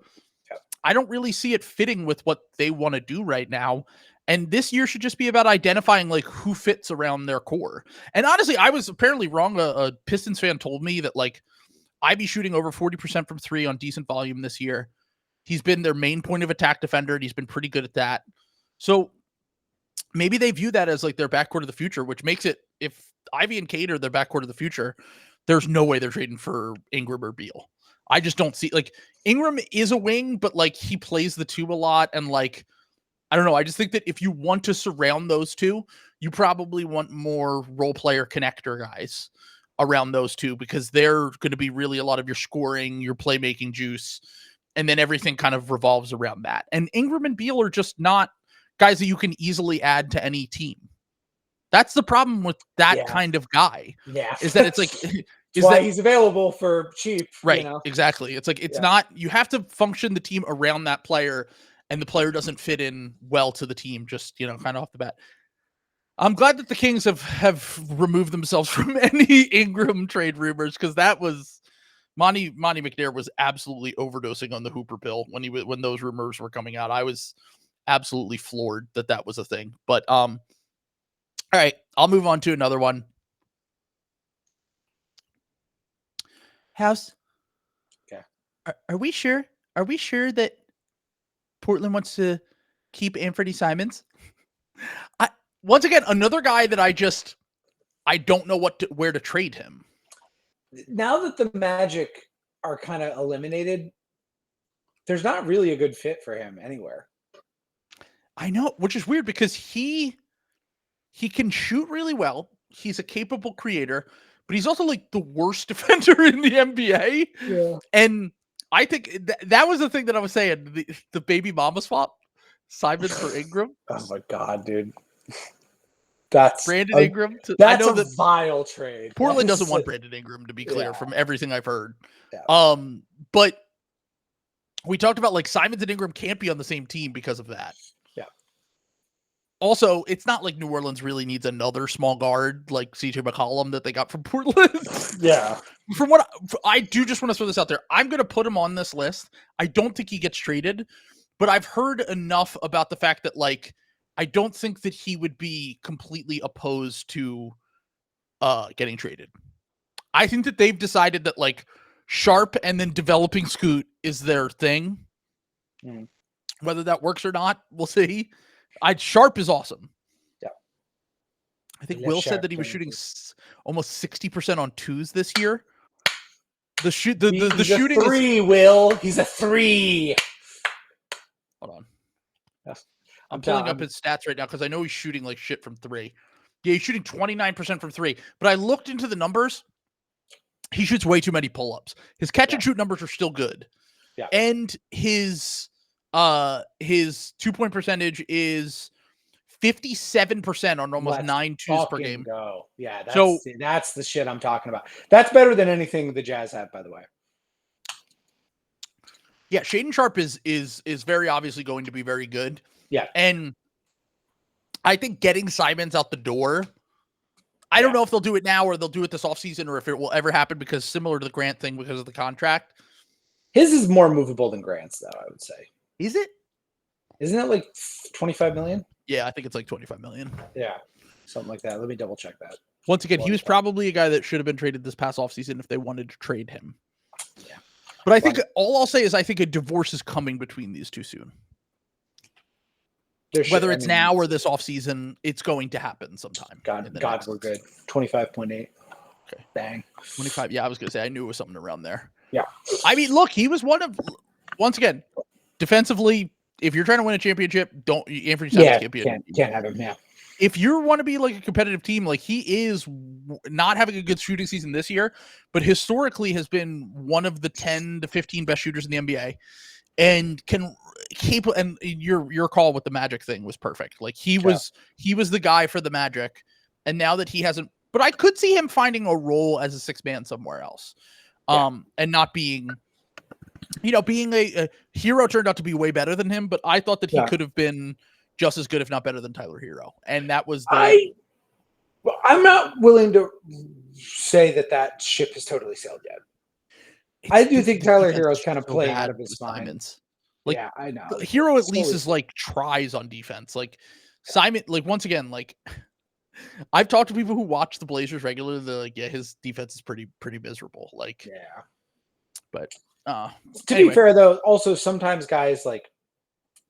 I don't really see it fitting with what they want to do right now. And this year should just be about identifying like who fits around their core. And honestly, I was apparently wrong. A Pistons fan told me that like Ivy shooting over 40% from three on decent volume this year. He's been their main point of attack defender, and he's been pretty good at that. So maybe they view that as like their backcourt of the future, which makes it, if Ivy and Cade are their backcourt of the future, there's no way they're trading for Ingram or Beal. I just don't see, like, Ingram is a wing, but like he plays the two a lot. And like, I don't know. I just think that if you want to surround those two, you probably want more role player connector guys around those two, because they're going to be really a lot of your scoring, your playmaking juice. And then everything kind of revolves around that. And Ingram and Beal are just not guys that you can easily add to any team. That's the problem with that kind of guy. Yeah. Is that it's like, is why he's available for cheap. Right. You know? Exactly. It's like, it's not, you have to function the team around that player, and the player doesn't fit in well to the team, just, you know, kind of off the bat. I'm glad that the Kings have removed themselves from any Ingram trade rumors, because that was Monty McNair was absolutely overdosing on the Hooper pill when those rumors were coming out. I was absolutely floored that was a thing. But all right, I'll move on to another one. House. Okay. Are we sure? Are we sure that Portland wants to keep Anthony Simons? Once again, another guy that I don't know where to trade him. Now that the Magic are kind of eliminated, there's not really a good fit for him anywhere. I know, which is weird, because he can shoot really well. He's a capable creator, but he's also like the worst defender in the NBA. Yeah. And I think that was the thing that I was saying, the baby mama swap, Simons for Ingram. Oh my God, dude. That's Brandon Ingram. That's a vile trade. Portland doesn't want Brandon Ingram, to be clear, from everything I've heard. Yeah. But we talked about like Simons and Ingram can't be on the same team because of that. Yeah. Also, it's not like New Orleans really needs another small guard like CJ McCollum that they got from Portland. Yeah. From what I do, just want to throw this out there. I'm going to put him on this list. I don't think he gets traded, but I've heard enough about the fact that like, I don't think that he would be completely opposed to getting traded. I think that they've decided that like Sharp and then developing Scoot is their thing. Mm. Whether that works or not, we'll see. Sharp is awesome. Yeah. I think Will said that he was shooting almost 60% on twos this year. The shooting a 3, Will. He's a 3. Hold on. Yes. I'm pulling up his stats right now because I know he's shooting like shit from 3. Yeah, he's shooting 29% from 3. But I looked into the numbers. He shoots way too many pull-ups. His catch and shoot numbers are still good. Yeah. And his 2-point percentage is 57% on almost 9 twos per game. Go. Yeah, that's the shit I'm talking about. That's better than anything the Jazz have, by the way. Yeah, Shaedon Sharp is very obviously going to be very good. Yeah. And I think getting Simons out the door, I don't know if they'll do it now or they'll do it this offseason or if it will ever happen, because similar to the Grant thing because of the contract. His is more movable than Grant's, though, I would say. Is it? Isn't it like 25 million? Yeah, I think it's like 25 million. Yeah, something like that. Let me double check that. Once again, he was probably a guy that should have been traded this past offseason if they wanted to trade him. Yeah. But I think all I'll say is I think a divorce is coming between these two soon. Whether it's now or this offseason, it's going to happen sometime. God, we're good. 25.8. Okay. Bang. 25. Yeah, I was going to say, I knew it was something around there. Yeah. I mean, look, he was once again, defensively if you're trying to win a championship, don't Anthony Simons can't be can't have him. Yeah. If you want to be like a competitive team, like he is not having a good shooting season this year, but historically has been one of the 10 to 15 best shooters in the NBA, and can keep. And your call with the Magic thing was perfect. Like he was the guy for the Magic, and now that he hasn't, but I could see him finding a role as a sixth man somewhere else, and not being. Being a Hero turned out to be way better than him, but I thought that he could have been just as good, if not better, than Tyler Hero. And that was I'm not willing to say that ship has totally sailed yet. I do think Tyler Hero is kind of playing out of his mind. Like, yeah, I know. Hero at least is like tries on defense. Like Simon, like once again, like I've talked to people who watch the Blazers regularly. They're like, yeah, his defense is pretty miserable. Like, yeah, but. To be fair, though, also sometimes guys like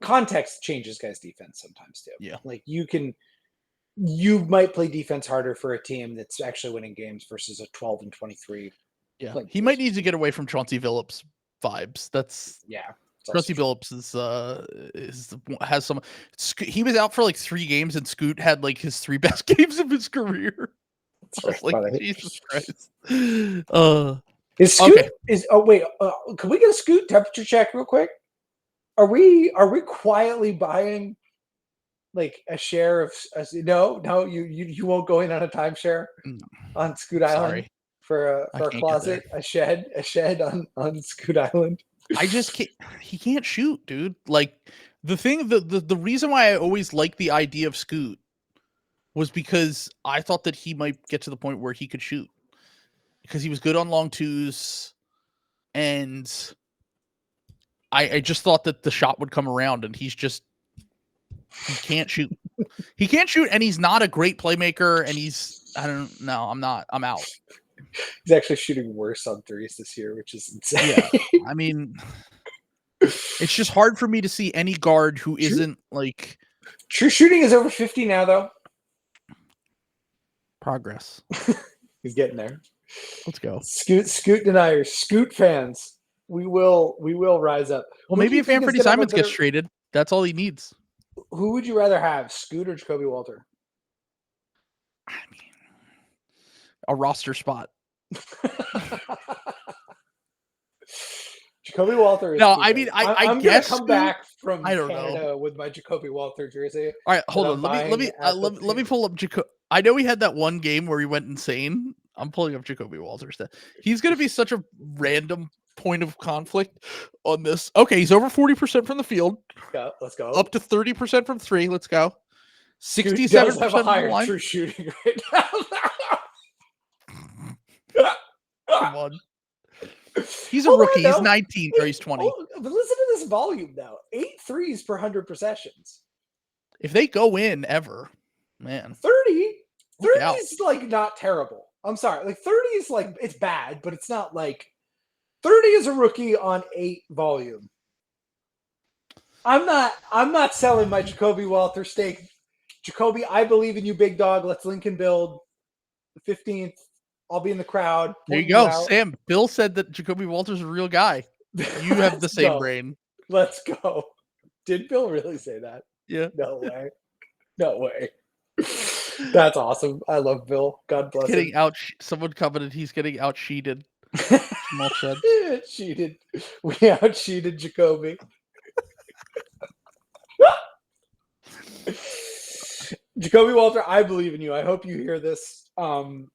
context changes guys' defense sometimes too. Yeah, like you might play defense harder for a team that's actually winning games versus a 12-23. Yeah, he might need to get away from Chauncey Billups vibes. That's Chauncey Billups has some. He was out for like 3 games, and Scoot had like his 3 best games of his career. That's like Jesus Christ. Is Scoot can we get a Scoot temperature check real quick? Are we quietly buying like a share of no you won't go in on a timeshare on Scoot Island for a closet, a shed on Scoot Island? I just can't. He can't shoot, dude. Like the reason why I always liked the idea of Scoot was because I thought that he might get to the point where he could shoot. Because he was good on long twos, and I just thought that the shot would come around, and he can't shoot. He can't shoot, and he's not a great playmaker, and I'm out. He's actually shooting worse on threes this year, which is insane. Yeah, I mean, it's just hard for me to see any guard who isn't like... True shooting is over 50 now, though. Progress. He's getting there. Let's go. Scoot deniers, Scoot fans. We will rise up. Well, maybe if Anthony Simons gets traded, that's all he needs. Who would you rather have, Scoot or Jacoby Walter? I mean, a roster spot. Jacoby Walter. No, I mean, I'm guess gonna come back from Canada know. With my Jacoby Walter jersey. All right, hold on. Let me pull up Jacoby. I know he had that one game where he went insane. I'm pulling up Jacoby Walter's stat. He's going to be such a random point of conflict on this. Okay, he's over 40% from the field. Let's go. Up to 30% from 3. Let's go. 67% have a higher true shooting right now. Come on. He's a rookie. He's 19 or he's 20. But listen to this volume, though. 8 threes per 100 possessions. If they go in ever, man. 30 is like not terrible. I'm sorry. Like 30 is like, it's bad, but it's not like 30 is a rookie on 8 volume. I'm not selling my Jacoby Walter stake. Jacoby, I believe in you, big dog. Let's link and build. The 15th. I'll be in the crowd. There you go. Sam, Bill said that Jacoby Walter's a real guy. You have the same brain. Let's go. Did Bill really say that? Yeah. No way. No way. That's awesome. I love Bill. God bless him. Someone commented he's getting out-sheeted. Small shed. Cheated. We out-sheeted Jacoby. Jacoby Walter, I believe in you. I hope you hear this.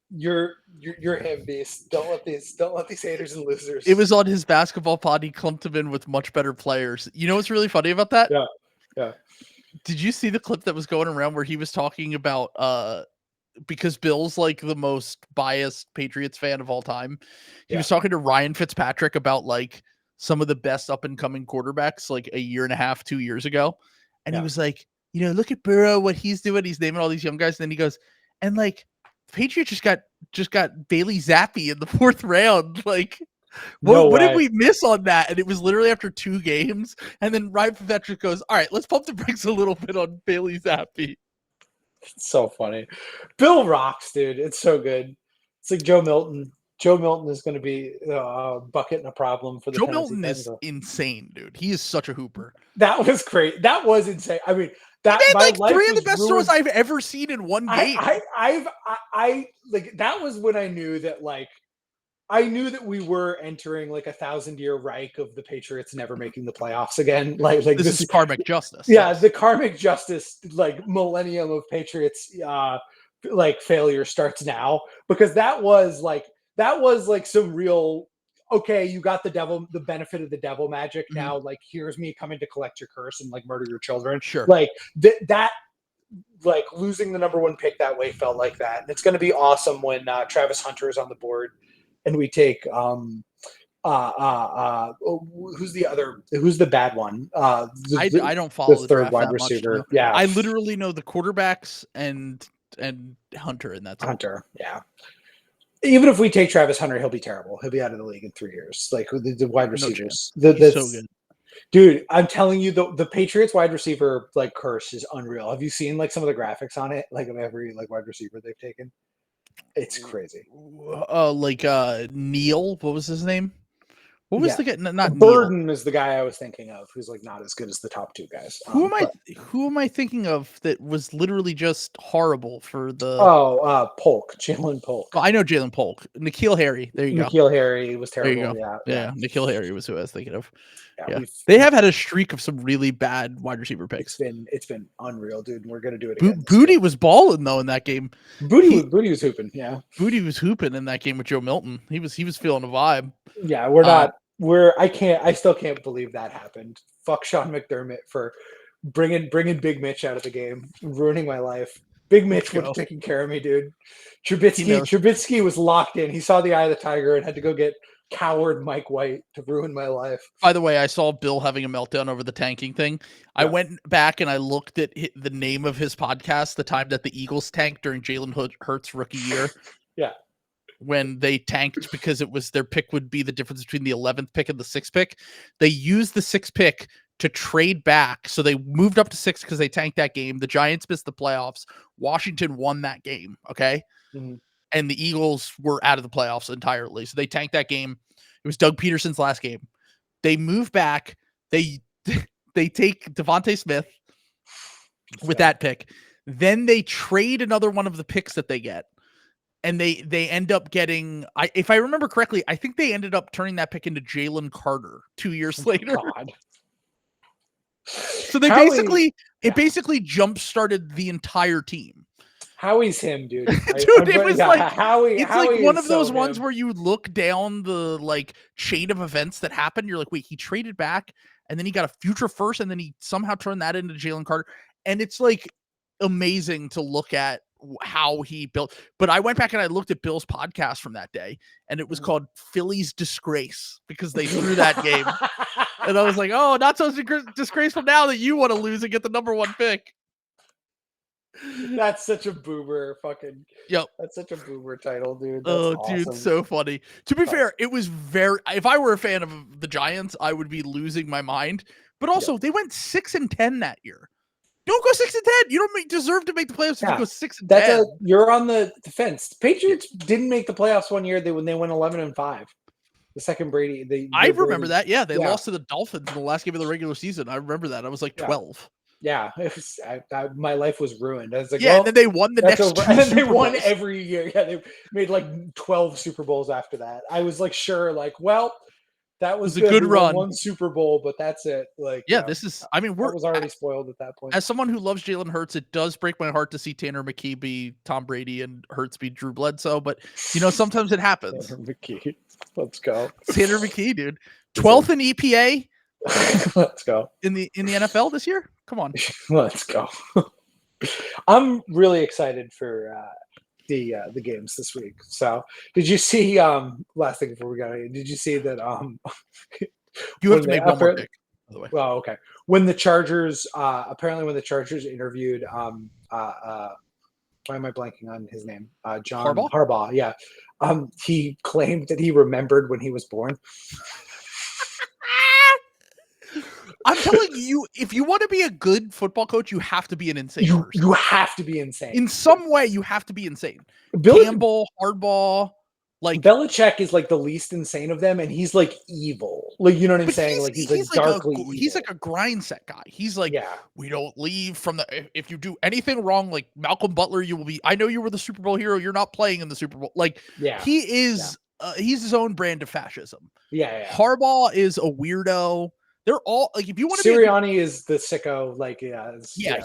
You're him, beast. Don't let these haters and losers. It was on his basketball pod. He clumped him in with much better players. You know what's really funny about that? Yeah. Did you see the clip that was going around where he was talking about because Bill's like the most biased Patriots fan of all time. He was talking to Ryan Fitzpatrick about like some of the best up and coming quarterbacks like a year and a half, 2 years ago. And he was like, look at Burrow, what he's doing. He's naming all these young guys. And then he goes, and like the Patriots just got Bailey Zappi in the 4th round. Like, what did we miss on that? And it was literally after 2 games. And then Ryan Fitzpatrick goes, all right, let's pump the brakes a little bit on Bailey Zappi. It's so funny. Bill rocks, dude. It's so good. It's like Joe Milton. Joe Milton is going to be a bucket and a problem for the Joe Tennessee Milton Titans. is insane, dude. He is such a hooper. That was great. That was insane. I mean, He that made my like life 3 of the was best ruined. throws I've ever seen in one game. I like that was when I knew that I knew that we were entering like a 1,000-year Reich of the Patriots never making the playoffs again. Like this is karmic justice. Yeah, yes. the karmic justice like millennium of Patriots like failure starts now, because that was like some real, okay, you got the benefit of the devil magic. Mhm. Now like here's me coming to collect your curse and like murder your children. Sure. Like that like losing the number 1 pick that way felt like that. And it's going to be awesome when Travis Hunter is on the board and we take who's the bad one? I don't follow the third draft wide that receiver. much. Yeah, I literally know the quarterbacks and Hunter, and that's Hunter. Yeah. Even if we take Travis Hunter, he'll be terrible. He'll be out of the league in 3 years. Like the wide receivers. He's so good. Dude, I'm telling you, the Patriots wide receiver like curse is unreal. Have you seen like some of the graphics on it? Like of every like wide receiver they've taken? It's crazy. Neil, what was his name? What was the guy? Not Burden Neil. is the guy I was thinking of, who's like not as good as the top 2 guys. Who am I thinking of that was literally just horrible for the? Polk, Jalen Polk. Oh, I know Jalen Polk. N'Keal Harry. There you go. N'Keal Harry was terrible. There you go. Yeah. N'Keal Harry was who I was thinking of. Yeah. They have had a streak of some really bad wide receiver picks. It's been unreal, dude. And we're gonna do it again. Booty was balling though in that game. Booty was hooping. Yeah, Booty was hooping in that game with Joe Milton. He was feeling a vibe. Yeah, I still can't believe that happened. Fuck Sean McDermott for bringing Big Mitch out of the game, ruining my life. Big Mitch would have taken care of me, dude. Trubisky was locked in. He saw the eye of the tiger and had to go get coward Mike White to ruin my life. By the way, I saw Bill having a meltdown over the tanking thing. Yeah. I went back and I looked at the name of his podcast, the time that the Eagles tanked during Jalen Hurts' rookie year. Yeah. When they tanked because it was their pick would be the difference between the 11th pick and the 6th pick. They used the 6th pick to trade back. So they moved up to 6 because they tanked that game. The Giants missed the playoffs. Washington won that game. Okay. Mm-hmm. And the Eagles were out of the playoffs entirely. So they tanked that game. It was Doug Peterson's last game. They move back. They take Devontae Smith with that pick. Then they trade another one of the picks that they get. And they end up getting, if I remember correctly, I think they ended up turning that pick into Jalen Carter 2 years later. God. So they basically jump-started the entire team. Howie's him, dude. Dude, it was like Howie. It's Howie like one of those so ones him. where you look down the like chain of events that happened. You're like, wait, he traded back, and then he got a future first, and then he somehow turned that into Jalen Carter, and it's like amazing to look at how he built. But I went back and I looked at Bill's podcast from that day, and it was called Philly's Disgrace because they threw that game, and I was like, oh, not so disgraceful now that you want to lose and get the number 1 pick. That's such a boomer fucking. Yep. That's such a boomer title, dude. That's awesome. Dude, so funny. To be fair, it was if I were a fan of the Giants, I would be losing my mind. But also, they went 6-10 that year. Don't go 6-10. You don't deserve to make the playoffs if you go 6-10. You're on the defense. Patriots didn't make the playoffs one year when they went 11-5. The second Brady. I remember that. Yeah, they lost to the Dolphins in the last game of the regular season. I remember that. I was like 12. Yeah, it was, my life was ruined. I was like, and then they won the next 2 and then they Super won Bowls. every year. Yeah, they made like 12 Super Bowls after that. I was like, sure, like, well, that was a good run. One Super Bowl, but that's it. Like, this is. I mean, was already spoiled at that point. As someone who loves Jalen Hurts, it does break my heart to see Tanner McKee be Tom Brady and Hurts be Drew Bledsoe. But sometimes it happens. Tanner McKee, let's go. Tanner McKee, dude, 12th in EPA. Let's go in the NFL this year. Come on, let's go. I'm really excited for the games this week. So, did you see? Last thing before we go, did you see that? You have to make one more pick. By the way. Well, okay. When the Chargers, when the Chargers interviewed, why am I blanking on his name? John Harbaugh. Yeah. He claimed that he remembered when he was born. I'm telling you, if you want to be a good football coach, you have to be an insane person. You have to be insane. In some way, you have to be insane. Campbell, Harbaugh, Like Belichick is like the least insane of them, and he's like evil. Like, you know what I'm but saying? Like he's like like darkly evil. he's like a grind set guy. He's like, Yeah. we don't leave from the if you do anything wrong, like Malcolm Butler, you will be. I know you were the Super Bowl hero. You're not playing in the Super Bowl. Like Yeah. he is. He's his own brand of fascism. Yeah. Harbaugh is a weirdo. They're all like, if you want to Sirianni is the sicko. Like,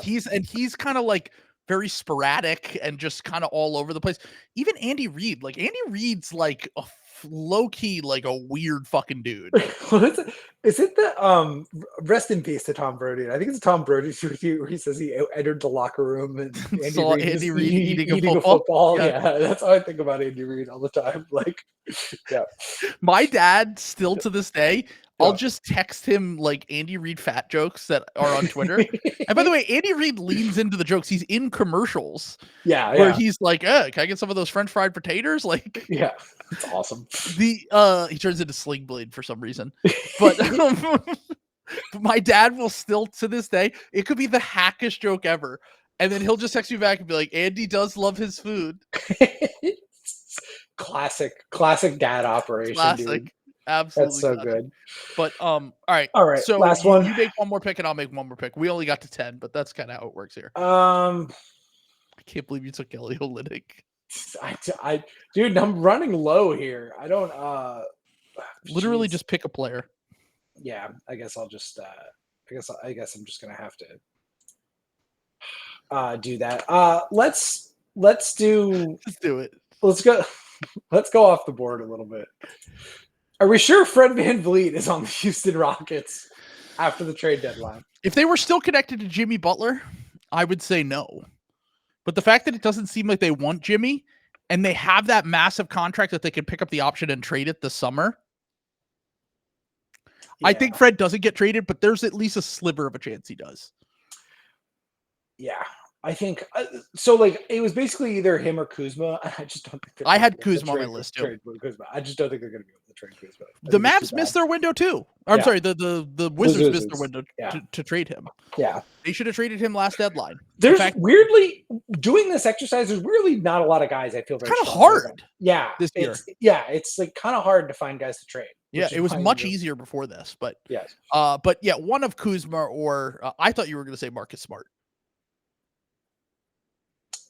he's kind of like very sporadic and just kind of all over the place. Even Andy Reid, like Andy Reid's like a low key, like a weird fucking dude. What is it? Is it the rest in peace to Tom Brady? I think it's Tom Brady where he says he entered the locker room and Andy Reid eating a football. Yeah, that's how I think about Andy Reid all the time. Like, yeah. My dad still to this day, I'll just text him like Andy Reid fat jokes that are on Twitter. And by the way, Andy Reid leans into the jokes. He's in commercials. Where he's like, can I get some of those French fried potatoes? Like, yeah, it's awesome. He turns into Sling Blade for some reason. But my dad will still to this day, it could be the hackish joke ever. And then he'll just text me back and be like, Andy does love his food. Classic dad operation. Classic. Dude. Absolutely. That's so good. But all right. So last one. You make one more pick and I'll make one more pick. We only got to 10, but that's kind of how it works here. I can't believe you took Kelly Olynyk. Dude, I'm running low here. I don't literally just pick a player. Yeah, I guess I'll just I guess I'm just gonna have to do that. Let's do it. Let's go off the board a little bit. Are we sure Fred VanVleet is on the Houston Rockets after the trade deadline? If they were still connected to Jimmy Butler, I would say no. But the fact that it doesn't seem like they want Jimmy and they have that massive contract that they can pick up the option and trade it this summer. Yeah. I think Fred doesn't get traded, but there's at least a sliver of a chance he does. Yeah. I think so. Like it was basically either him or Kuzma. I just don't think I had Kuzma on my list too. I just don't think they're going to be able to trade Kuzma. The Mavs missed their window too. I'm sorry, the Wizards missed their window to trade him. Yeah, they should have traded him last deadline. There's weirdly doing this exercise. There's really not a lot of guys. I feel very kind of hard. Yeah, this year. It's like kind of hard to find guys to trade. Yeah, it was much easier before this, but yes. But yeah, one of Kuzma or I thought you were going to say Marcus Smart.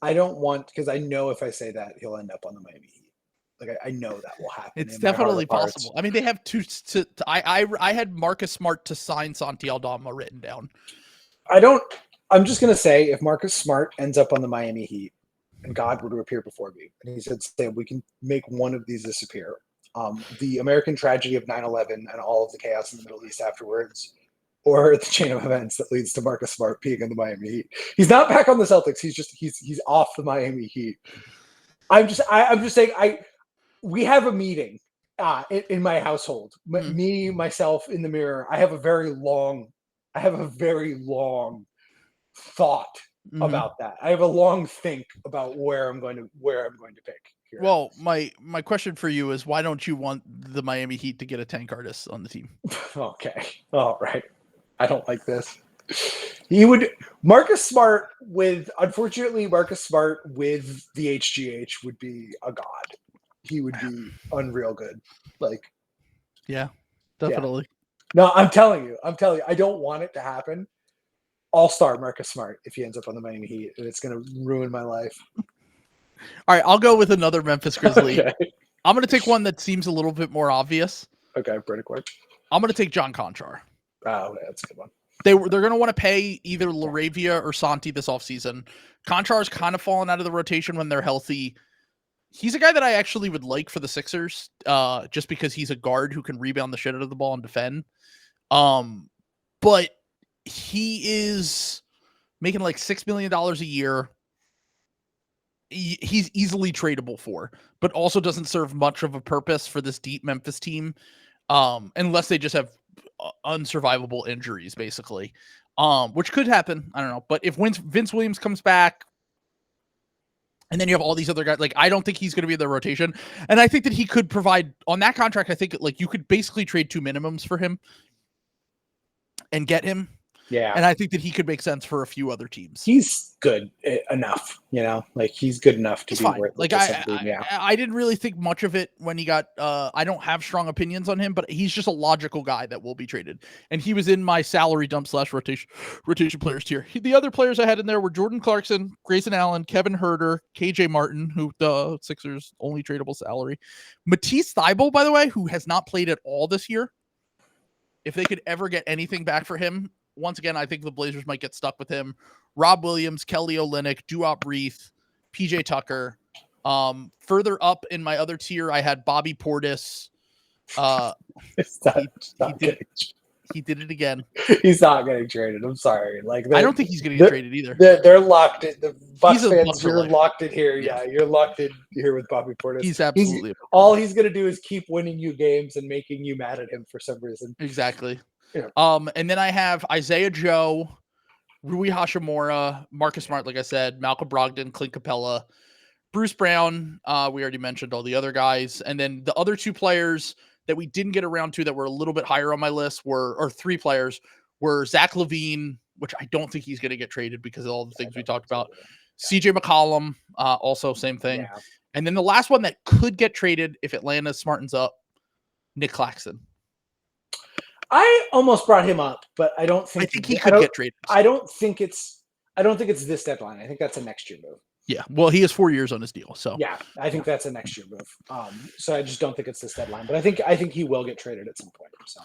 I don't want, because I know if I say that, he'll end up on the Miami Heat. Like I know that will happen. It's definitely possible. I mean, they have two. I had Marcus Smart to sign Santi Aldama written down. I'm just gonna say if Marcus Smart ends up on the Miami Heat, and God were to appear before me, and he said, "Sam, we can make one of these disappear." The American tragedy of 9/11 and all of the chaos in the Middle East afterwards, or the chain of events that leads to Marcus Smart being in the Miami Heat. He's not back on the Celtics. He's off the Miami Heat. I'm just saying we have a meeting in my household. Me, myself in the mirror. I have a very long thought about that. I have a long think about where I'm going to pick. Here. Well, my question for you is, why don't you want the Miami Heat to get a tank artist on the team? Okay. All right. I don't like this. Marcus Smart with the HGH would be a god. He would be unreal good. Like, yeah, definitely. Yeah. No, I'm telling you, I don't want it to happen. All-star Marcus Smart if he ends up on the Miami Heat, and it's going to ruin my life. All right, I'll go with another Memphis Grizzly. Okay. I'm going to take one that seems a little bit more obvious. Okay, pretty quick. I'm going to take John Conchar. Oh, yeah, that's a good one. They're going to want to pay either Laravia or Santi this offseason. Conchar's kind of fallen out of the rotation when they're healthy. He's a guy that I actually would like for the Sixers, just because he's a guard who can rebound the shit out of the ball and defend. But he is making like $6 million a year. He's easily tradable for, but also doesn't serve much of a purpose for this deep Memphis team, unless they just have unsurvivable injuries, basically, which could happen. I don't know. But if Vince Williams comes back, and then you have all these other guys, like I don't think he's going to be in the rotation, and I think that he could provide on that contract. I think like you could basically trade two minimums for him and get him. Yeah. And I think that he could make sense for a few other teams. He's good enough, like he's good enough to He's be fine. worth it Like to some team. Yeah. I didn't really think much of it when he got. I don't have strong opinions on him, but he's just a logical guy that will be traded. And he was in my salary dump / rotation players tier. The other players I had in there were Jordan Clarkson, Grayson Allen, Kevin Herter, KJ Martin, who the Sixers only tradable salary, Matisse Thybulle, by the way, who has not played at all this year. If they could ever get anything back for him, once again, I think the Blazers might get stuck with him. Rob Williams, Kelly Olynyk, Duop Reith, PJ Tucker. Further up in my other tier, I had Bobby Portis. He did it again. He's not getting traded. I'm sorry. I don't think he's going to get traded either. They're locked in. The Bucks fans, you're locked in here. Yeah, you're locked in here with Bobby Portis. He's absolutely all he's going to do is keep winning you games and making you mad at him for some reason. Exactly. Yeah. And then I have Isaiah Joe, Rui Hashimura, Marcus Smart, like I said, Malcolm Brogdon, Clint Capella, Bruce Brown. We already mentioned all the other guys. And then the other two players that we didn't get around to that were a little bit higher on my list or three players were Zach LaVine, which I don't think he's going to get traded because of all the things we talked about. CJ McCollum, also same thing. Yeah. And then the last one that could get traded if Atlanta smartens up, Nick Claxton. I almost brought him up, but I don't think he could get traded. I don't think it's this deadline. I think that's a next year move. Yeah, well, he has 4 years on his deal, so yeah, I think that's a next year move. So I just don't think it's this deadline, but I think he will get traded at some point. So,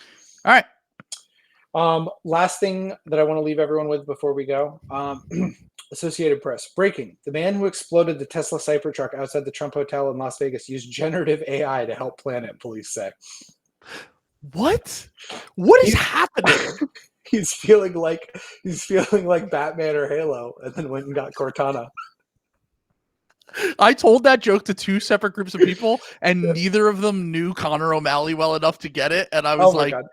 all right. Last thing that I want to leave everyone with before we go. Associated Press breaking: the man who exploded the Tesla Cybertruck outside the Trump Hotel in Las Vegas used generative AI to help plan it. Police say. What is happening? He's feeling like Batman or Halo, and then went and got Cortana. I told that joke to two separate groups of people, and neither of them knew Connor O'Malley well enough to get it. And I was like, God.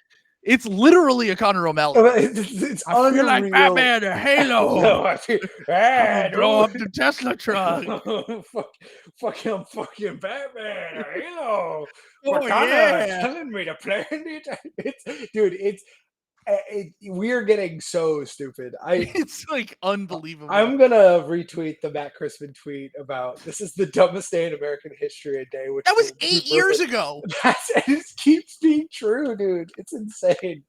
It's literally a Connor O'Malley. It's I feel like Batman or Halo. No, I feel, blow up the Tesla truck. fucking Batman or Halo. Oh, yeah. Telling me to play it. We're getting so stupid. It's like unbelievable. I'm gonna retweet the Matt Crispin tweet about this is the dumbest day in American history. A day which that was 8 years ago. It keeps being true, dude. It's insane.